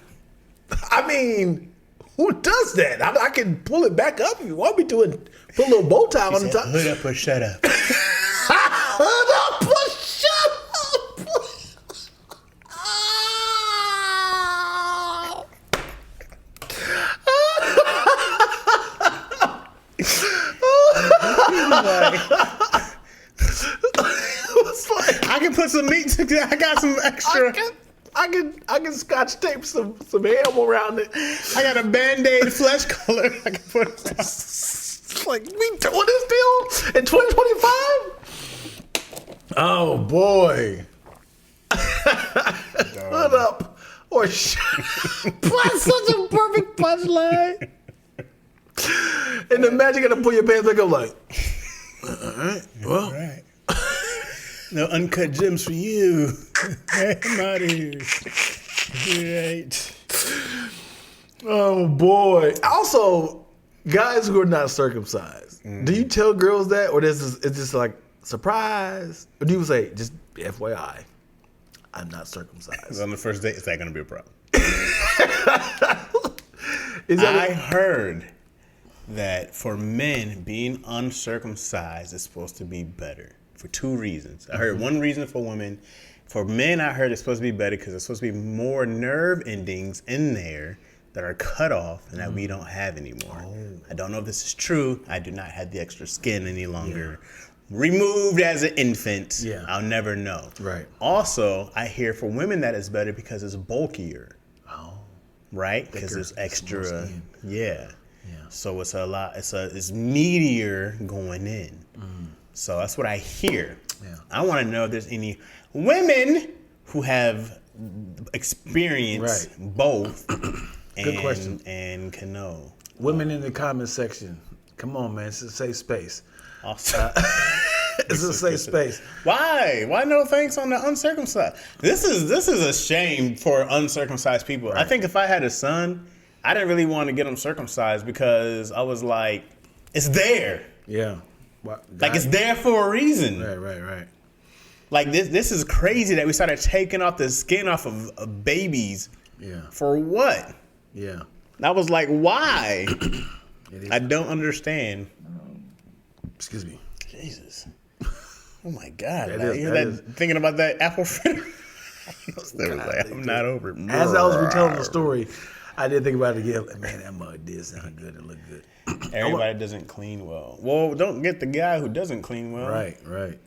I mean, who does that? I can pull it back up if you want me to and put a little bow tie on the top. Hood up or shut up. Hood up or shut up. It was like, put some meat together. I got some extra. I can scotch tape some ham around it. I got a Band-Aid flesh color. I can put. Like, we doing this deal in 2025? Oh boy. Shut up or shut up. That's such a perfect punchline. And imagine you gotta pull your pants back up like, alright, well. All right. No uncut gems for you. I'm out of here. Right. Oh boy. Also, guys who are not circumcised, do you tell girls that, or is this like surprise, or do you say just FYI, I'm not circumcised? On the first date, is that going to be a problem? I heard that for men, being uncircumcised is supposed to be better for two reasons. I heard one reason for women. For men, I heard it's supposed to be better because there's supposed to be more nerve endings in there that are cut off and that we don't have anymore. I don't know if this is true. I do not have the extra skin any longer. Removed as an infant. Yeah. I'll never know. Right. Also, I hear for women that it's better because it's bulkier. Oh. Right? Because Thicker. it's extra. Skin. Yeah. Yeah. So it's a lot. It's meatier going in. So that's what I hear. Yeah. I want to know if there's any women who have experienced both. Good question. And can know. Women in the comment section, come on, man, it's a safe space. Awesome. It's a safe space. Why? Why no thanks on the uncircumcised? This is a shame for uncircumcised people. Right. I think if I had a son, I didn't really want to get him circumcised because I was like, it's there. Yeah. Well, Like it's there for a reason. Right. Like this is crazy that we started taking off the skin off of babies. Yeah. For what? Yeah. I was like, why? It is. I don't understand. Excuse me. Jesus. Oh my God. That man. is- You know that that thinking about that apple fritter? I'm not over it. As I was retelling the story, I did think about it again. Like, man, that mug did sound good. It looked good. Everybody doesn't clean well. Well, don't get the guy who doesn't clean well. Right.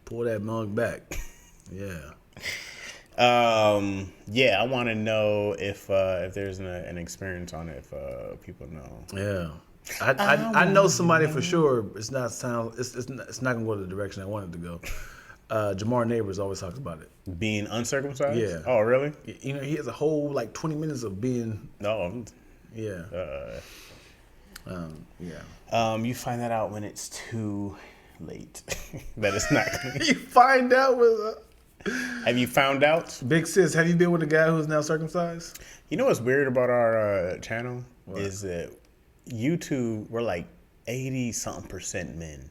Pull that mug back. Yeah. Yeah, I want to know if there's an experience on it, if people know. Yeah. I know somebody for sure. It's not gonna go the direction I wanted to go. Jamar Neighbors always talks about it. Being uncircumcised? Yeah. Oh, really? You know, he has a whole like 20 minutes of being. No. Yeah. Yeah. You find that out when it's too late. That it's not. You find out with. Have you found out? Big sis, have you been with a guy who's now circumcised? You know what's weird about our channel is that YouTube, we're like 80-something% men.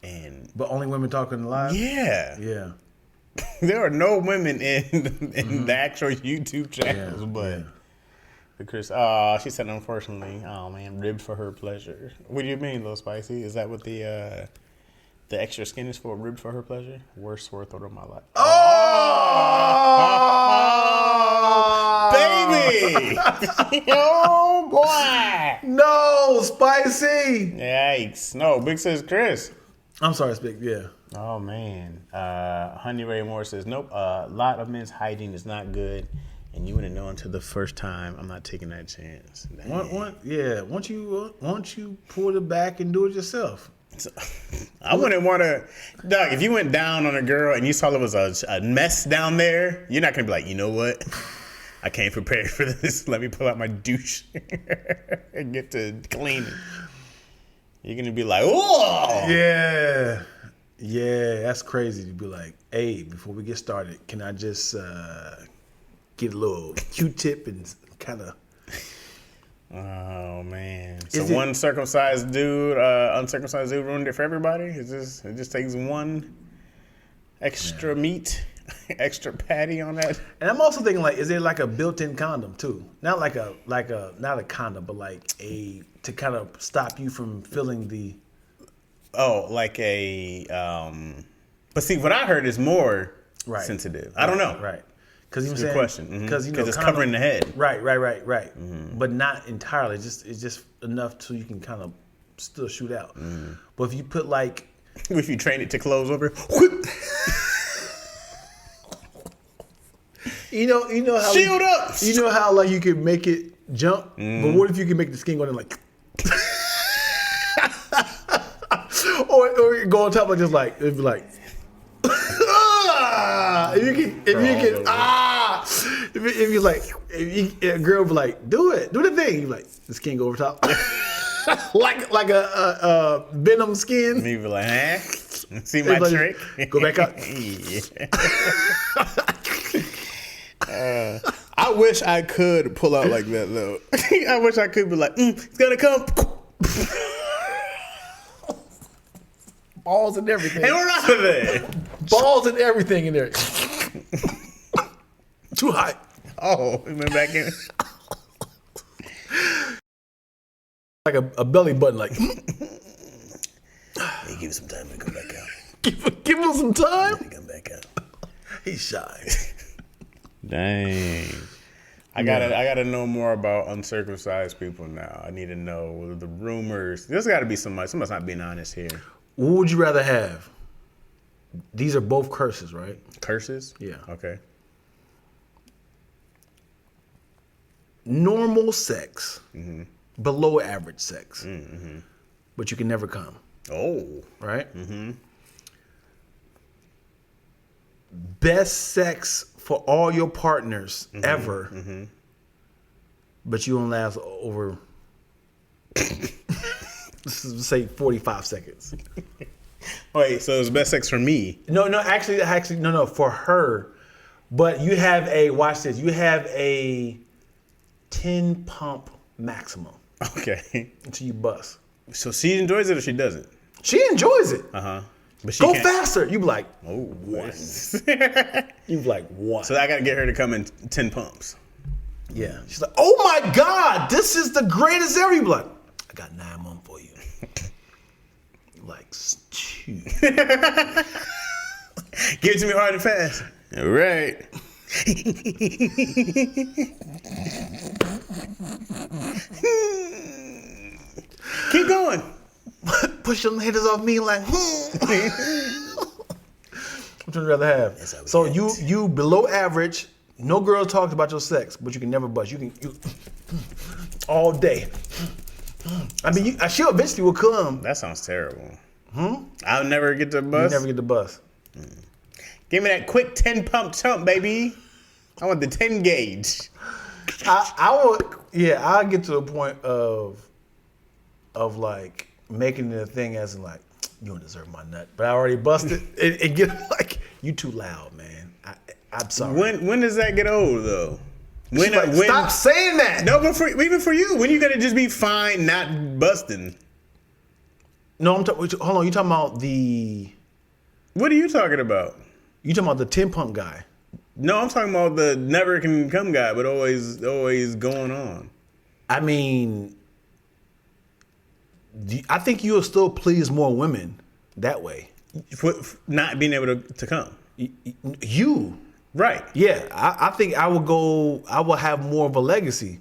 And But only women talking live? yeah. Yeah. There are no women in the actual YouTube channels, but Chris, she said unfortunately, oh man, ribbed for her pleasure. What do you mean, Lil Spicy? Is that what the extra skin is for? Ribbed for her pleasure? Worst sore throat of my life. Oh, baby! Oh boy! No, Spicy. Yikes! No, Big Sis Chris. I'm sorry, Spick. Yeah. Oh man, Honey Ray Moore says nope. A lot of men's hygiene is not good, and you wouldn't know until the first time. I'm not taking that chance. Once you pull it back and do it yourself. I wouldn't want to, Doug. If you went down on a girl and you saw there was a mess down there, you're not gonna be like, you know what? I can't prepare for this. Let me pull out my douche and get to cleaning. You're gonna be like, oh Yeah, that's crazy to be like, hey, before we get started, can I just get a little Q-tip and kind of. Oh man! So one uncircumcised dude ruined it for everybody. It just takes one extra meat, extra patty on that. And I'm also thinking, like, is there like a built-in condom too? Not like a not a condom, but like to kind of stop you from feeling the. Oh, like a. But see, what I heard is more sensitive. I don't know. Right. Because it's a good question. Because it's condom, covering the head. Right. But not entirely. It's just enough so you can kind of still shoot out. But if you put like, if you train it to close over, You know how Shield up. You know how like you can make it jump, but what if you can make the skin go in like, or go on top of just like it'd be like, if you like, a girl would be like, do the thing, you like the skin go over top, like a venom skin. Me be like, huh? See my Like, trick? go back up. I wish I could pull out like that though. I wish I could be like, it's gonna come. Balls and everything. And we're out of there. Balls and everything in there. Too high. Oh, we went back in. Like a belly button, like. Hey, give it some time to come back out. Give him some time. Come back out. He's shy. Dang. I gotta know more about uncircumcised people now. I need to know the rumors. There's got to be somebody's not being honest here. What would you rather have? These are both curses, right? Curses? Yeah. Okay. Normal sex, below average sex, but you can never come. Oh. Right? Best sex for all your partners ever, but you don't last over, let's say 45 seconds. Wait, so it's best sex for me? No, actually, no, for her. But you have watch this, you have a 10 pump maximum. Okay. Until you bust. So she enjoys it or she doesn't? She enjoys it. But she Go can't. faster. You be like, one. You be like, one. So I got to get her to come in 10 pumps. Yeah. She's like, oh my God, this is the greatest ever. You be like, I got 9 months for you. Like, shoot. Give it to me hard and fast. All right. Keep going. Push them haters off me like, What would you rather have? So you below average, no girl talks about your sex, but you can never bust. You all day. I mean, she'll eventually will come. That sounds terrible. I'll never get the bus. You never get the bus. Give me that quick 10 pump chump, baby. I want the 10 gauge. I'll get to the point of like making it a thing as in like, you don't deserve my nut, but I already busted and get like, you too loud, man. I'm sorry. When does that get old though? When stop saying that. No, but even for you, when you gotta just be fine, not busting. No, hold on. You talking about the? What are you talking about? You talking about the 10 pump guy? No, I'm talking about the never can come guy, but always going on. I mean, I think you'll still please more women that way. For not being able to come. You. Right. Yeah, I think I will have more of a legacy.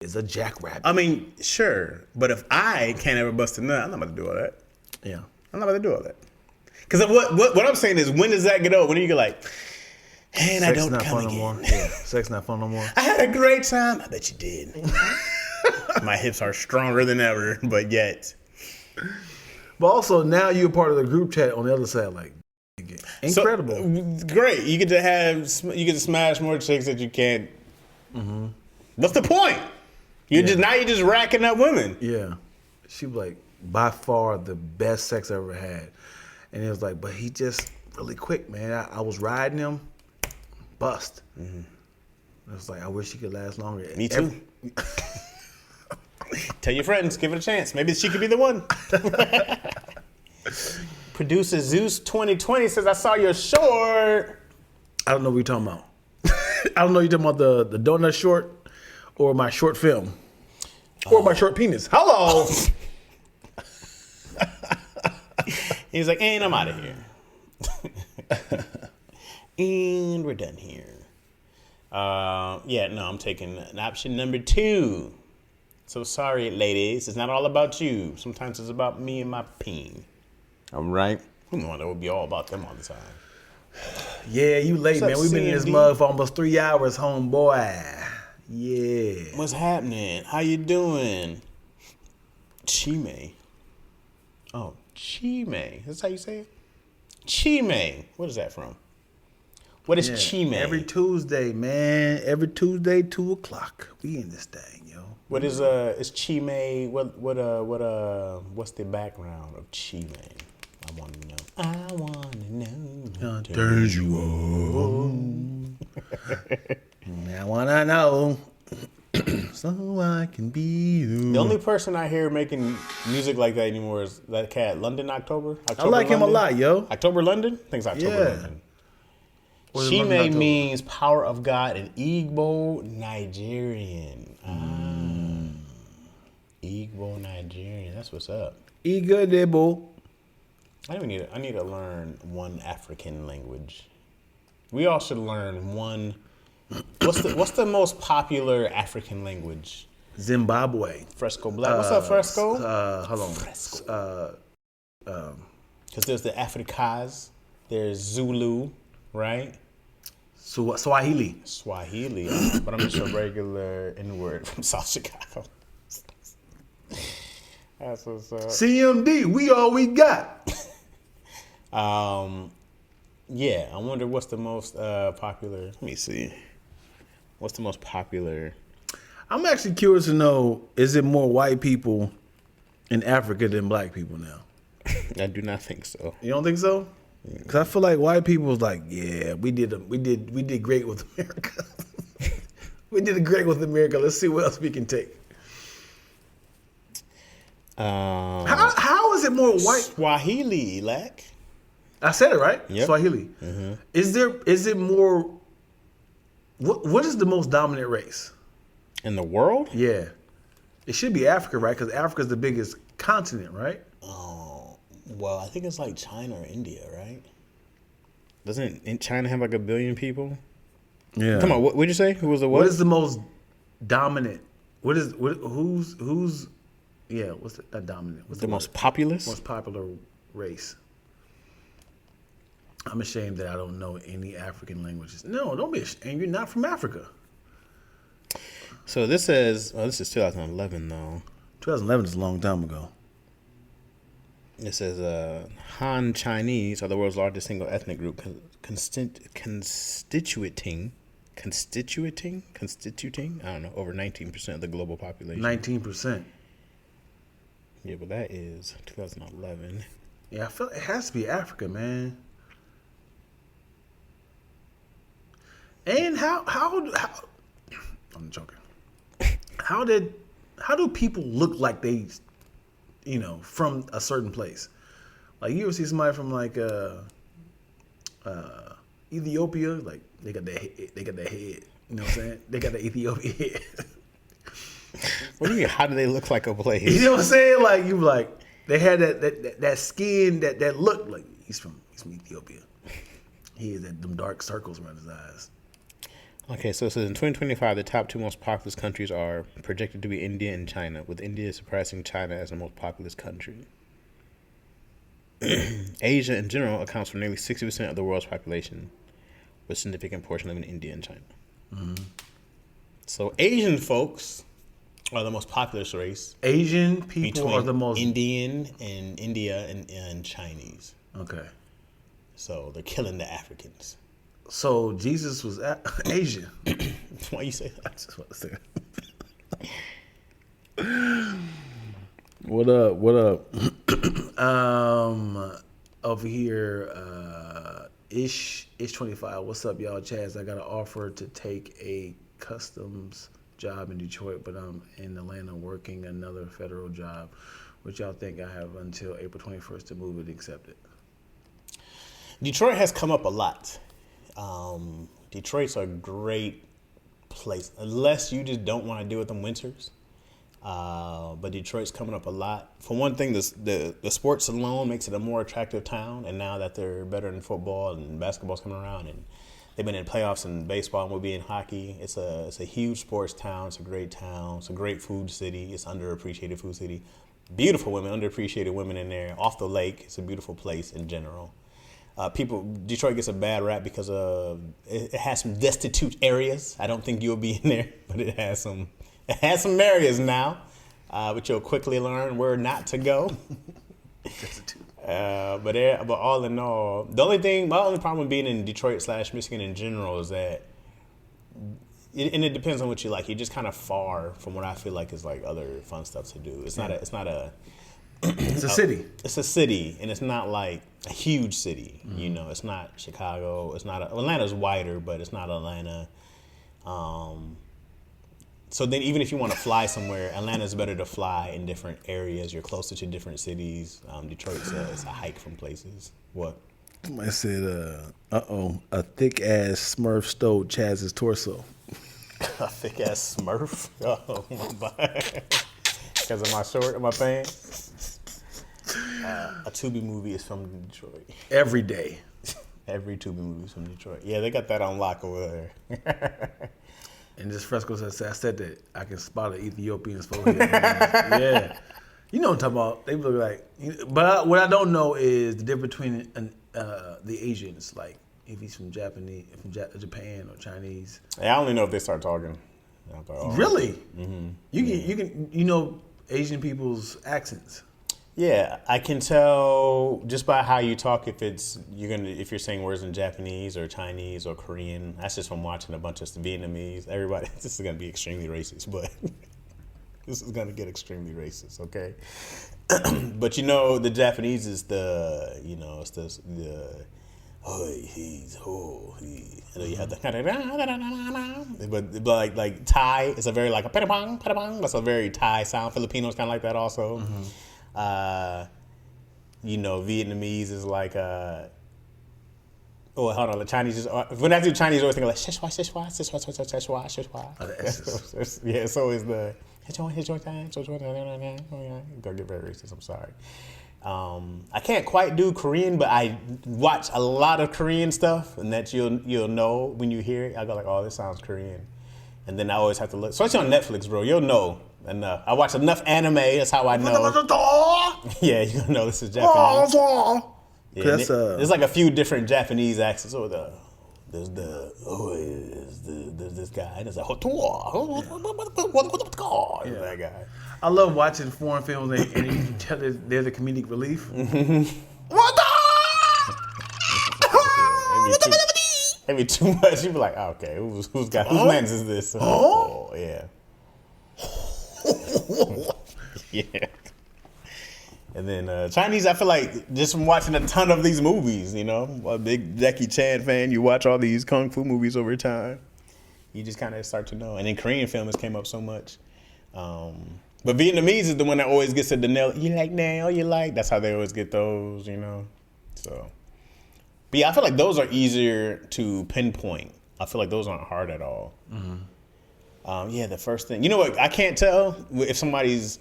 It's a jackrabbit. I mean, sure, but if I can't ever bust a nut, I'm not about to do all that. Yeah. I'm not about to do all that. Because what I'm saying is, when does that get old? When you get like, and I don't come again. No more. Yeah, sex not fun no more. I had a great time. I bet you did. My hips are stronger than ever, but yet. But also now you're part of the group chat on the other side, like incredible. So, great. You get to smash more chicks that you can't. What's the point? You're just racking up women. Yeah, she was like by far the best sex I ever had, and it was like, but he just really quick, man. I was riding him, bust. It was like, I wish he could last longer. Me too. Tell your friends, give it a chance. Maybe she could be the one. Producer Zeus 2020 says, I saw your short. I don't know what you're talking about. I don't know you're talking about the donut short or my short film or my short penis. Hello. He's like, and I'm out of here. And we're done here. I'm taking option number 2. So sorry, ladies. It's not all about you. Sometimes it's about me and my peen. All right? That would be all about them all the time. Yeah, you late, What's man. up, We've been in this CMD? mug for almost 3 hours, homeboy. Yeah. What's happening? How you doing? Chime. Oh, Chime. That's how you say it? Chime. What is that from? What is Chime? Every Tuesday, man. Every Tuesday, 2 o'clock. We in this thing, yo. What is Chime? What's the background of Chime? I want to know. I want to know. Turns you on. I wanna know. So I can be you. The only person I hear making music like that anymore is that cat, London October. I like him a lot, yo. October London? I think it's October Yeah. London. What is London Chime October? means power of God in Igbo Nigerian. Igbo Nigerian. That's what's up. Igbo. I need to learn one African language. We all should learn one. What's the most popular African language? Zimbabwe. Fresco Black. What's up, Fresco? Hold on. Fresco. Because there's the Afrikaans, there's Zulu, right? Swahili. Swahili, but I'm just a regular N-word from South Chicago. That's what's up. CMD, we all we got. Yeah, I wonder what's the most popular. Let me see. What's the most popular? I'm actually curious to know, is it more white people in Africa than black people now? I do not think so. You don't think so? Because I feel like white people was like, yeah, we did great with America. We did great with America. Let's see what else we can take. How is it more white? Swahili, Lack. I said it right. Yep. Swahili. Mm-hmm. Is it more? What is the most dominant race In the world? Yeah, it should be Africa, right? Because Africa is the biggest continent, right? Oh, well, I think it's like China or India, right? Doesn't China have like 1 billion people? Yeah. Come on, what did you say? Who was the what? What is the most dominant? Who's? Yeah, what's the dominant? What's the most populous? Most popular race. I'm ashamed that I don't know any African languages. No, don't be ashamed. You're not from Africa. So this says, this is 2011 though. 2011 is a long time ago. It says Han Chinese are the world's largest single ethnic group, constituting, I don't know, over 19% of the global population. 19%. Yeah, but that is 2011. Yeah, I feel it has to be Africa, man. And how I'm joking. How do people look like they, from a certain place? Like you ever see somebody from like Ethiopia, like they got that head, you know what I'm saying? They got the Ethiopia head. What do you mean? How do they look like a place? You know what I'm saying? Like you like they had that skin that looked like he's from Ethiopia. He has them dark circles around his eyes. Okay, so it says in 2025, the top 2 most populous countries are projected to be India and China, with India surpassing China as the most populous country. Asia in general accounts for nearly 60% of the world's population, with a significant portion living in India and China. Mm-hmm. So Asian folks are the most populous race. Asian people are the most Indian and India and Chinese. Okay. So they're killing the Africans. So Jesus was Asian. Why you say that? That's what I said. What up? Over here, Ish 25. What's up, y'all? Chaz, I got an offer to take a customs job in Detroit, but I'm in Atlanta working another federal job. What y'all think? I have until April 21st to move and accept it. Detroit has come up a lot. Detroit's a great place, unless you just don't want to deal with them winters. But Detroit's coming up a lot. For one thing, the sports alone makes it a more attractive town. And now that they're better in football and basketball's coming around, and they've been in playoffs in baseball and will be in hockey, it's a huge sports town. It's a great town. It's a great food city. It's underappreciated food city. Beautiful women, underappreciated women in there. Off the lake, it's a beautiful place in general. Detroit gets a bad rap because of it has some destitute areas. I don't think you'll be in there, but it has some areas now, but you'll quickly learn where not to go. But all in all, my only problem being in Detroit / Michigan in general is that, and it depends on what you like. You're just kind of far from what I feel like is like other fun stuff to do. It's not a It's a city. It's a city, and it's not like a huge city. Mm-hmm. You know, it's not Chicago. It's not Atlanta's wider, but it's not Atlanta. So then, even if you want to fly somewhere, Atlanta's better to fly in different areas. You're closer to different cities. Detroit's it's a hike from places. What? I said, a thick ass Smurf stole Chaz's torso. A thick ass Smurf? Oh my! Because of my short and my pants. A Tubi movie is from Detroit. Every day. Every Tubi movie is from Detroit. Yeah, they got that on lock over there. And this Fresco says, I said that I can spot an Ethiopian's forehead. Yeah. You know what I'm talking about. They look like, but what I don't know is the difference between the Asians, like if he's from Japan or Chinese. Yeah, I only know if they start talking. Like, oh. Really? Mm-hmm. You can Asian people's accents. Yeah, I can tell just by how you talk if you're saying words in Japanese or Chinese or Korean. That's just from watching a bunch of Vietnamese. Everybody, this is gonna be extremely racist, but this is gonna get extremely racist, okay? But the Japanese is it's the you have the but like Thai is a very like a patapang patapang. That's a very Thai sound. Filipinos kind of like that also. Mm-hmm. Vietnamese is like hold on. The Chinese is when I do Chinese, I always think like shishwa shishwa shishwa shishwa shishwa. Yeah, so is the gonna get very racist. I'm sorry. I can't quite do Korean, but I watch a lot of Korean stuff, and that you'll know when you hear it. I go like, oh, this sounds Korean, and then I always have to look. Especially on Netflix, bro. You'll know enough. I watch enough anime. That's how I know. Yeah, you know this is Japanese. Yeah, there's like a few different Japanese accents. There's this guy. And it's like that guy. I love watching foreign films and you can tell there's a comedic relief. Maybe too much. You be like, oh, okay, whose lens is this? Oh, yeah. Yeah. And then Chinese, I feel like just from watching a ton of these movies, a big Jackie Chan fan, you watch all these kung fu movies over time, you just kind of start to know. And then Korean films came up so much. But Vietnamese is the one that always gets at the nail. You like now, you like. That's how they always get those, So, but yeah, I feel like those are easier to pinpoint. I feel like those aren't hard at all. Mm-hmm. Yeah, the first thing. You know what? I can't tell if somebody's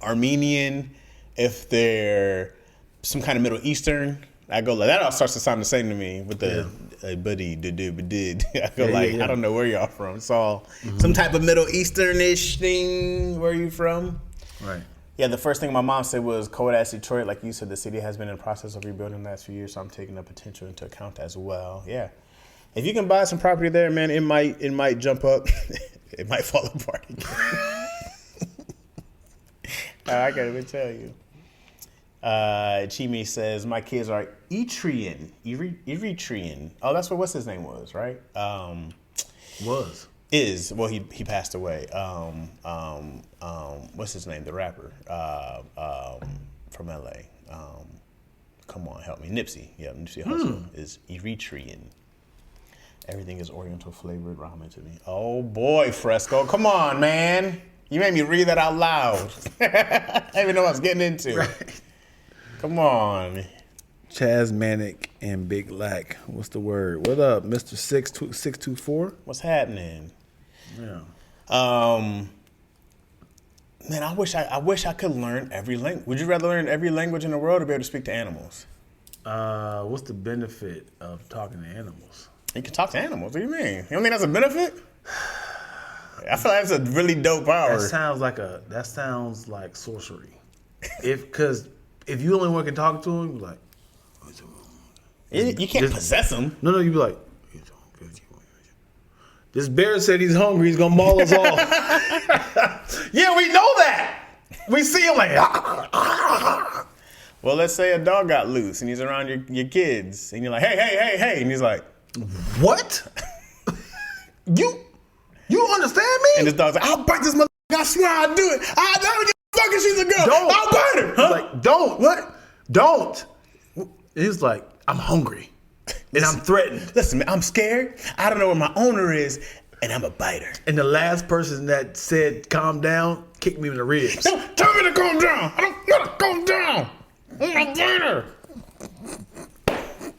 Armenian, if they're some kind of Middle Eastern. I go like that. All starts to sound the same to me with the buddy did. I go I don't know where y'all from. It's all some type of Middle Eastern-ish thing. Where are you from? Right. Yeah, the first thing my mom said was cold-ass Detroit. Like you said, the city has been in the process of rebuilding the last few years, so I'm taking the potential into account as well. Yeah. If you can buy some property there, man, it might jump up. It might fall apart again. I can't even tell you. Chimi says, my kids are Eritrean. Oh, that's what's his name was, right? Well, he passed away. What's his name? The rapper from LA. Come on, help me. Nipsey. Yeah, Nipsey Hussle is Eritrean. Everything is Oriental flavored ramen to me. Oh boy, Fresco. Come on, man. You made me read that out loud. I didn't even know what I was getting into. Right. Come on. Chaz Manic and Big Lack. What's the word? What up, Mr. 624? What's happening? Yeah. Man, I wish I could learn every language. Would you rather learn every language in the world or be able to speak to animals? What's the benefit of talking to animals? You can talk to animals. What do you mean? You don't think that's a benefit? I feel like that's a really dope power. That sounds like sorcery. Because if you only one can talk to him, like, You can't possess him. No, you be like, this bear said he's hungry. He's gonna maul us all. Yeah, we know that. We see him like. Well, let's say a dog got loose and he's around your kids, and you're like, hey, and he's like, what? You understand me? and this dog's like, I'll bite this mother. I swear I'll do it. I don't give a fuck if she's a girl. Don't. I'll bite her. Huh? Like, don't. What? Don't. He's like, I'm hungry. And I'm threatened. Listen, man, I'm scared. I don't know where my owner is, and I'm a biter. And the last person that said calm down kicked me in the ribs. Don't tell me to calm down. I don't gotta calm down. I'm a biter.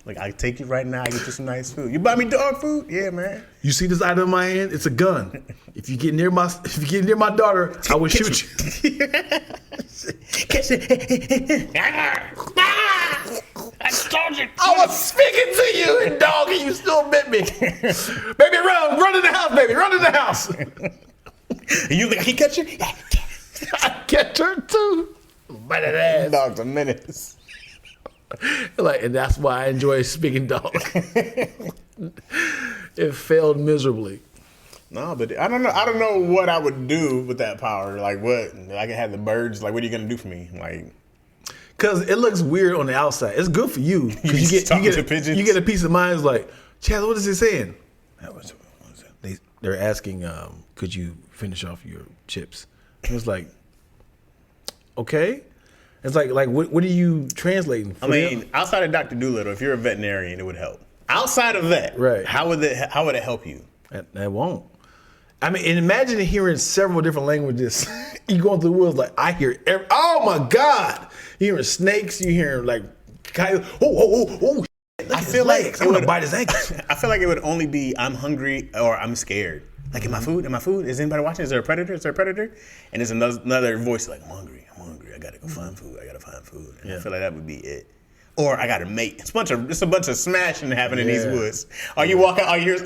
Like, I take you right now. I get you some nice food. You buy me dog food? Yeah, man. You see this item in my hand? It's a gun. If you get near my daughter, I will shoot you. Catch it. I told you. I was speaking to you, and dog, and you still bit me. Baby, run in the house, baby, run in the house. You think I can catch you? I catch her too. Bite that ass. Dog's a menace. Like, and that's why I enjoy speaking dog. It failed miserably. No, but I don't know. I don't know what I would do with that power. Like, what? I can have the birds. Like, what are you gonna do for me? Like, because it looks weird on the outside. It's good for you. You get a piece of mind. It's like, Chad, what is it saying? They're asking, could you finish off your chips? And it's like, okay. It's like what are you translating? I mean, outside of Dr. Doolittle, if you're a veterinarian, it would help. Outside of that, right? How would it help you? That won't. I mean, and imagine hearing several different languages. You going through the woods, like, I hear oh my God. You hearing snakes, you hearing like coyotes. Oh. I feel like I'm gonna bite his ankles. I feel like it would only be I'm hungry or I'm scared. Like, in my food? Is anybody watching? Is there a predator? And there's another voice like, I'm hungry. I gotta go find food. And I feel like that would be it. Or I got a mate. It's a bunch of smashing happening in these woods. Or you walk out, all you hear is,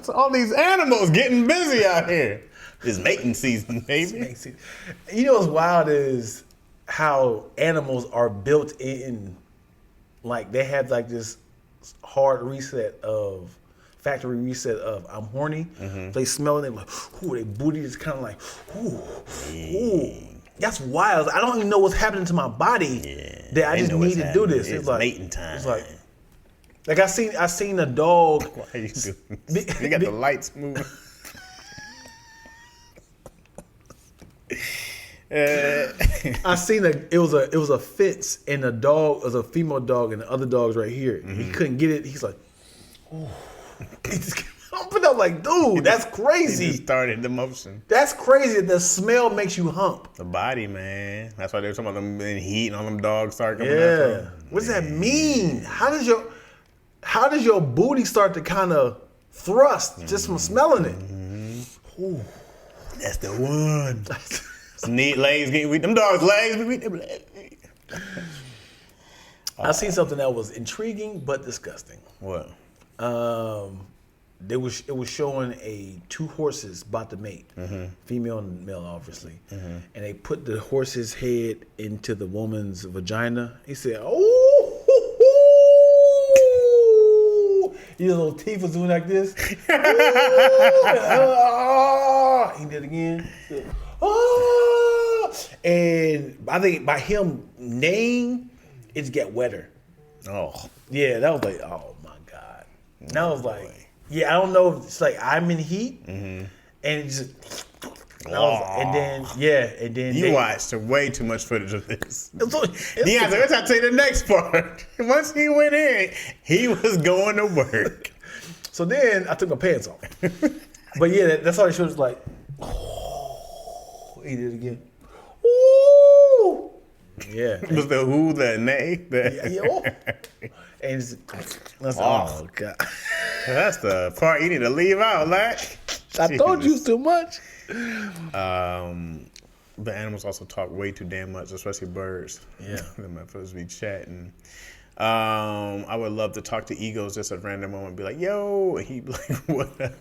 all these animals getting busy out here. It's mating season, baby. You know what's wild is how animals are built in, like they have like this hard factory reset of I'm horny. They smell it, they're like, ooh, their booty is kind of like, ooh. That's wild. I don't even know what's happening to my body that I just need to do this. It's like mating time. It's like I seen a dog. Why are you doing this? You got the lights moving. I seen it was a fence and a dog was a female dog and the other dog's right here. He couldn't get it. He's like, oh. But I'm like, dude, that's crazy. He just started the motion. That's crazy. The smell makes you hump. The body, man. That's why they were talking about them in heat and all them dogs start coming out. From. What does that mean? How does your booty start to kind of thrust just from smelling it? Ooh. That's the one. Some neat legs getting weak. Them dogs' legs be weak. I seen something that was intriguing but disgusting. What? It was showing two horses about to mate, female and male, obviously, and they put the horse's head into the woman's vagina. He said, "Oh, his little teeth was doing like this." He did it again. He said, oh, and I think by him neighing, it get wetter. Oh, yeah, that was like, oh my God. And I was like. Yeah, I don't know if it's like I'm in heat, and it just, and then you watched way too much footage of this. Let's I'll tell you the next part. Once he went in, he was going to work. So then I took my pants off, but yeah, that's all they showed. Was like, oh, he did it again. Ooh, yeah. Was the who, the nay, and it's, oh God. That's the part you need to leave out, like. I told you too much. The animals also talk way too damn much, especially birds. Yeah. Them supposed to be chatting. I would love to talk to egos just at a random moment and be like, yo, and he'd be like, what up?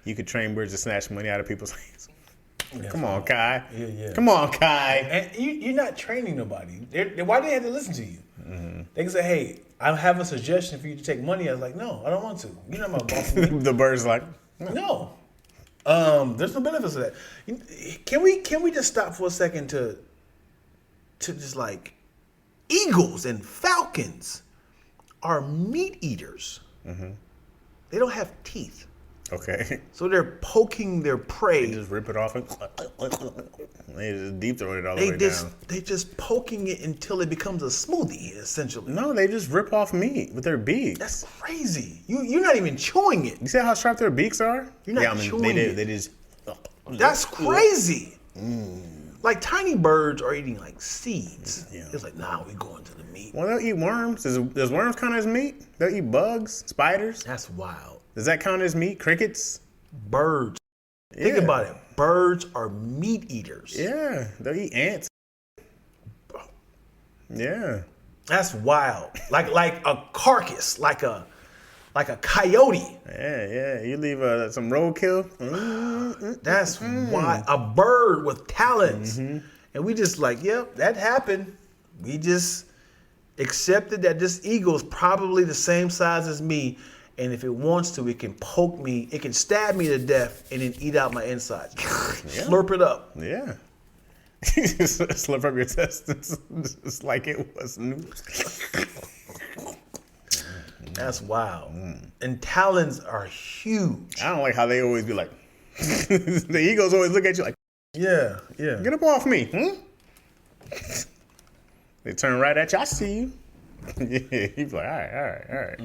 You could train birds to snatch money out of people's hands. Yeah, come on, Kai. Yeah. Come on, Kai. And you're not training nobody. Why do they have to listen to you? They can say, "Hey, I have a suggestion for you to take money." I was like, "No, I don't want to. You're not my boss." The bird's like, No. There's no benefits to that. Can we just stop for a second to just like eagles and falcons are meat eaters. They don't have teeth. okay. So they're poking their prey. They just rip it off and they just deep throat it all the way down. They just poking it until it becomes a smoothie, essentially. No, they just rip off meat with their beaks. That's crazy. You're not even chewing it. You see how sharp their beaks are? You're not chewing it. They just. That's crazy. Like tiny birds are eating like seeds. Yeah. It's like, nah, we going to the meat. Well, they'll eat worms. Does worms count as meat? They'll eat bugs, spiders. That's wild. Does that count as meat? Crickets? Birds. Yeah. Think about it. Birds are meat eaters. Yeah, they'll eat ants. Yeah. That's wild. Like a carcass, like a coyote. Yeah. You leave some roadkill. That's why a bird with talons. And we just like, yep, that happened. We just accepted that this eagle is probably the same size as me. And if it wants to, it can poke me, it can stab me to death and then eat out my insides. Slurp it up. Yeah. Slurp up your intestines just like it was news. That's wild. And talons are huge. I don't like how they always be like, the eagles always look at you like, Yeah. get up off me. They turn right at you. I see you. Yeah, you be like, all right.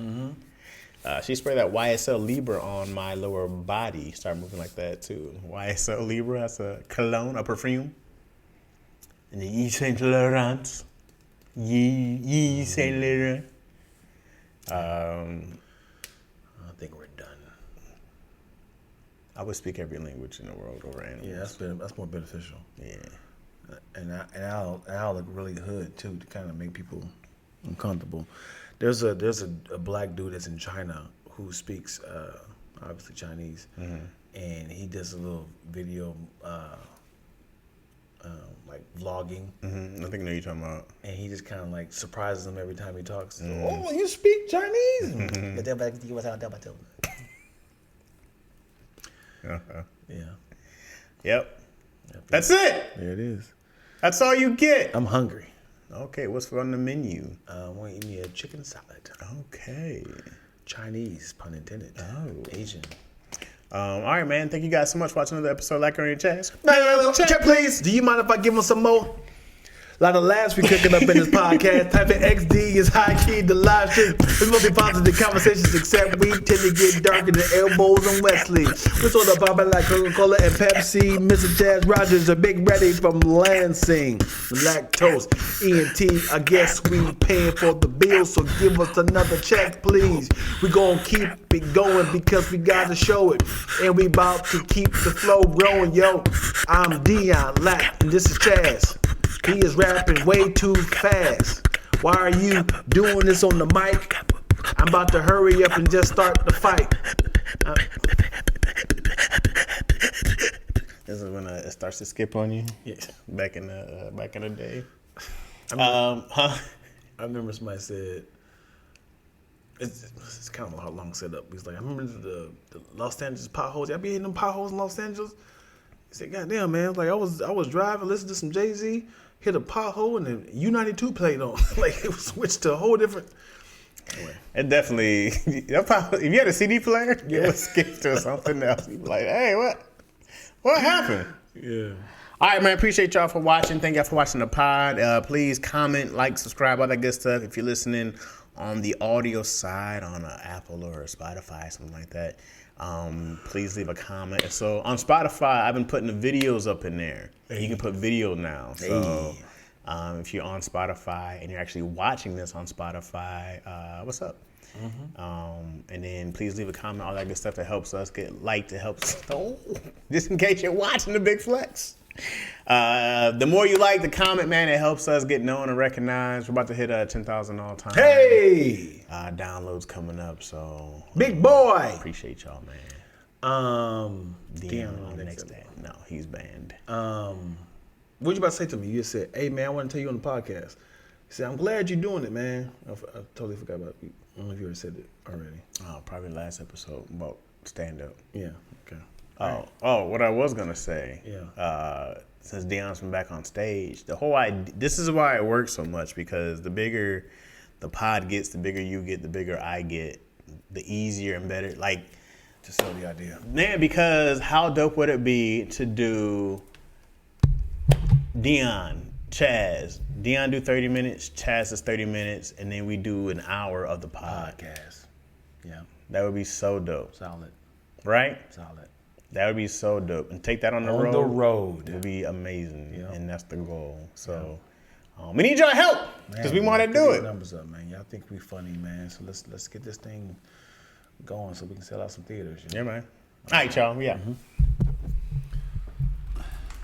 She sprayed that YSL Libre on my lower body. Start moving like that too. YSL Libre, that's a cologne, a perfume. And the Yves Saint Laurent. Yves Saint Laurent. I think we're done. I would speak every language in the world over animals. Yeah, that's more beneficial. Yeah. And I'll look really hood too to kind of make people uncomfortable. There's a black dude that's in China who speaks obviously Chinese, and he does a little video like vlogging. I think I know you're talking about. And he just kind of like surprises them every time he talks. Oh, you speak Chinese? Yeah. Yep. That's it. There it is. That's all you get. I'm hungry. Okay, what's on the menu? I want to eat me a chicken salad. Okay. Chinese, pun intended. Oh. Asian. All right, man. Thank you guys so much for watching another episode. Like on your chest. Check, please. Do you mind if I give him some more? A lot of laughs we cooking up in this podcast. Type in XD is high key the live stream. It's mostly positive conversations, except we tend to get darker than elbows and Wesley. We're sort of popping like Coca-Cola and Pepsi. Mr. Chaz Rogers, a big ready from Lansing. Lactose, ENT. I guess we paying for the bill, so give us another check, please. We gonna keep it going because we gotta show it, and we about to keep the flow growing. Yo, I'm Dion Lack, and this is Chaz. He is rapping way too fast. Why are you doing this on the mic? I'm about to hurry up and just start the fight. This is when it starts to skip on you. Yes. Back in the day. I remember somebody said, it's kind of a long setup. He's like, I remember the Los Angeles potholes. Y'all be hitting them potholes in Los Angeles? He said, goddamn, man. Like I was driving, listening to some Jay-Z, hit a pothole, and then U92 played on. Like it was switched to a whole different. Anyway. It definitely. If you had a CD player, it would skip to something else. You'd be like, hey, what happened? Yeah. All right, man. Appreciate y'all for watching. Thank y'all for watching the pod. Please comment, like, subscribe, all that good stuff. If you're listening on the audio side on Apple or Spotify, something like that, please leave a comment. So on Spotify, I've been putting the videos up in there. Hey. You can put video now. So if you're on Spotify and you're actually watching this on Spotify, what's up? And then please leave a comment, all that good stuff that helps us get liked. It helps. Just in case you're watching the Big Flex. The more you like the comment, man, it helps us get known and recognized. We're about to hit 10,000 all time. Hey! Downloads coming up, so big boy. Appreciate y'all, man. Dion on the next day. No, he's banned. What you about to say to me? You just said, hey man, I want to tell you on the podcast. He said, I'm glad you're doing it, man. I totally forgot about it. I don't know if you already said it already. Oh, probably last episode about stand up. Yeah, okay. What I was gonna say. Yeah. Since Deion's been back on stage, the whole idea, this is why it works so much, because the bigger the pod gets, the bigger you get, the bigger I get, the easier and better. Like, To sell the idea. man, because how dope would it be to do Deion, Chaz? Deion do 30 minutes, Chaz is 30 minutes, and then we do an hour of the pod. Podcast. Yeah. That would be so dope, Solid. right? Solid. That would be so dope. And take that on the road. On the road. Would be amazing. Yeah. And that's the goal. So we need y'all help, because we want to do it. Numbers up, man. Y'all think we funny, man. So let's get this thing going so we can sell out some theaters. You know? Yeah, man. All right, y'all. Yeah.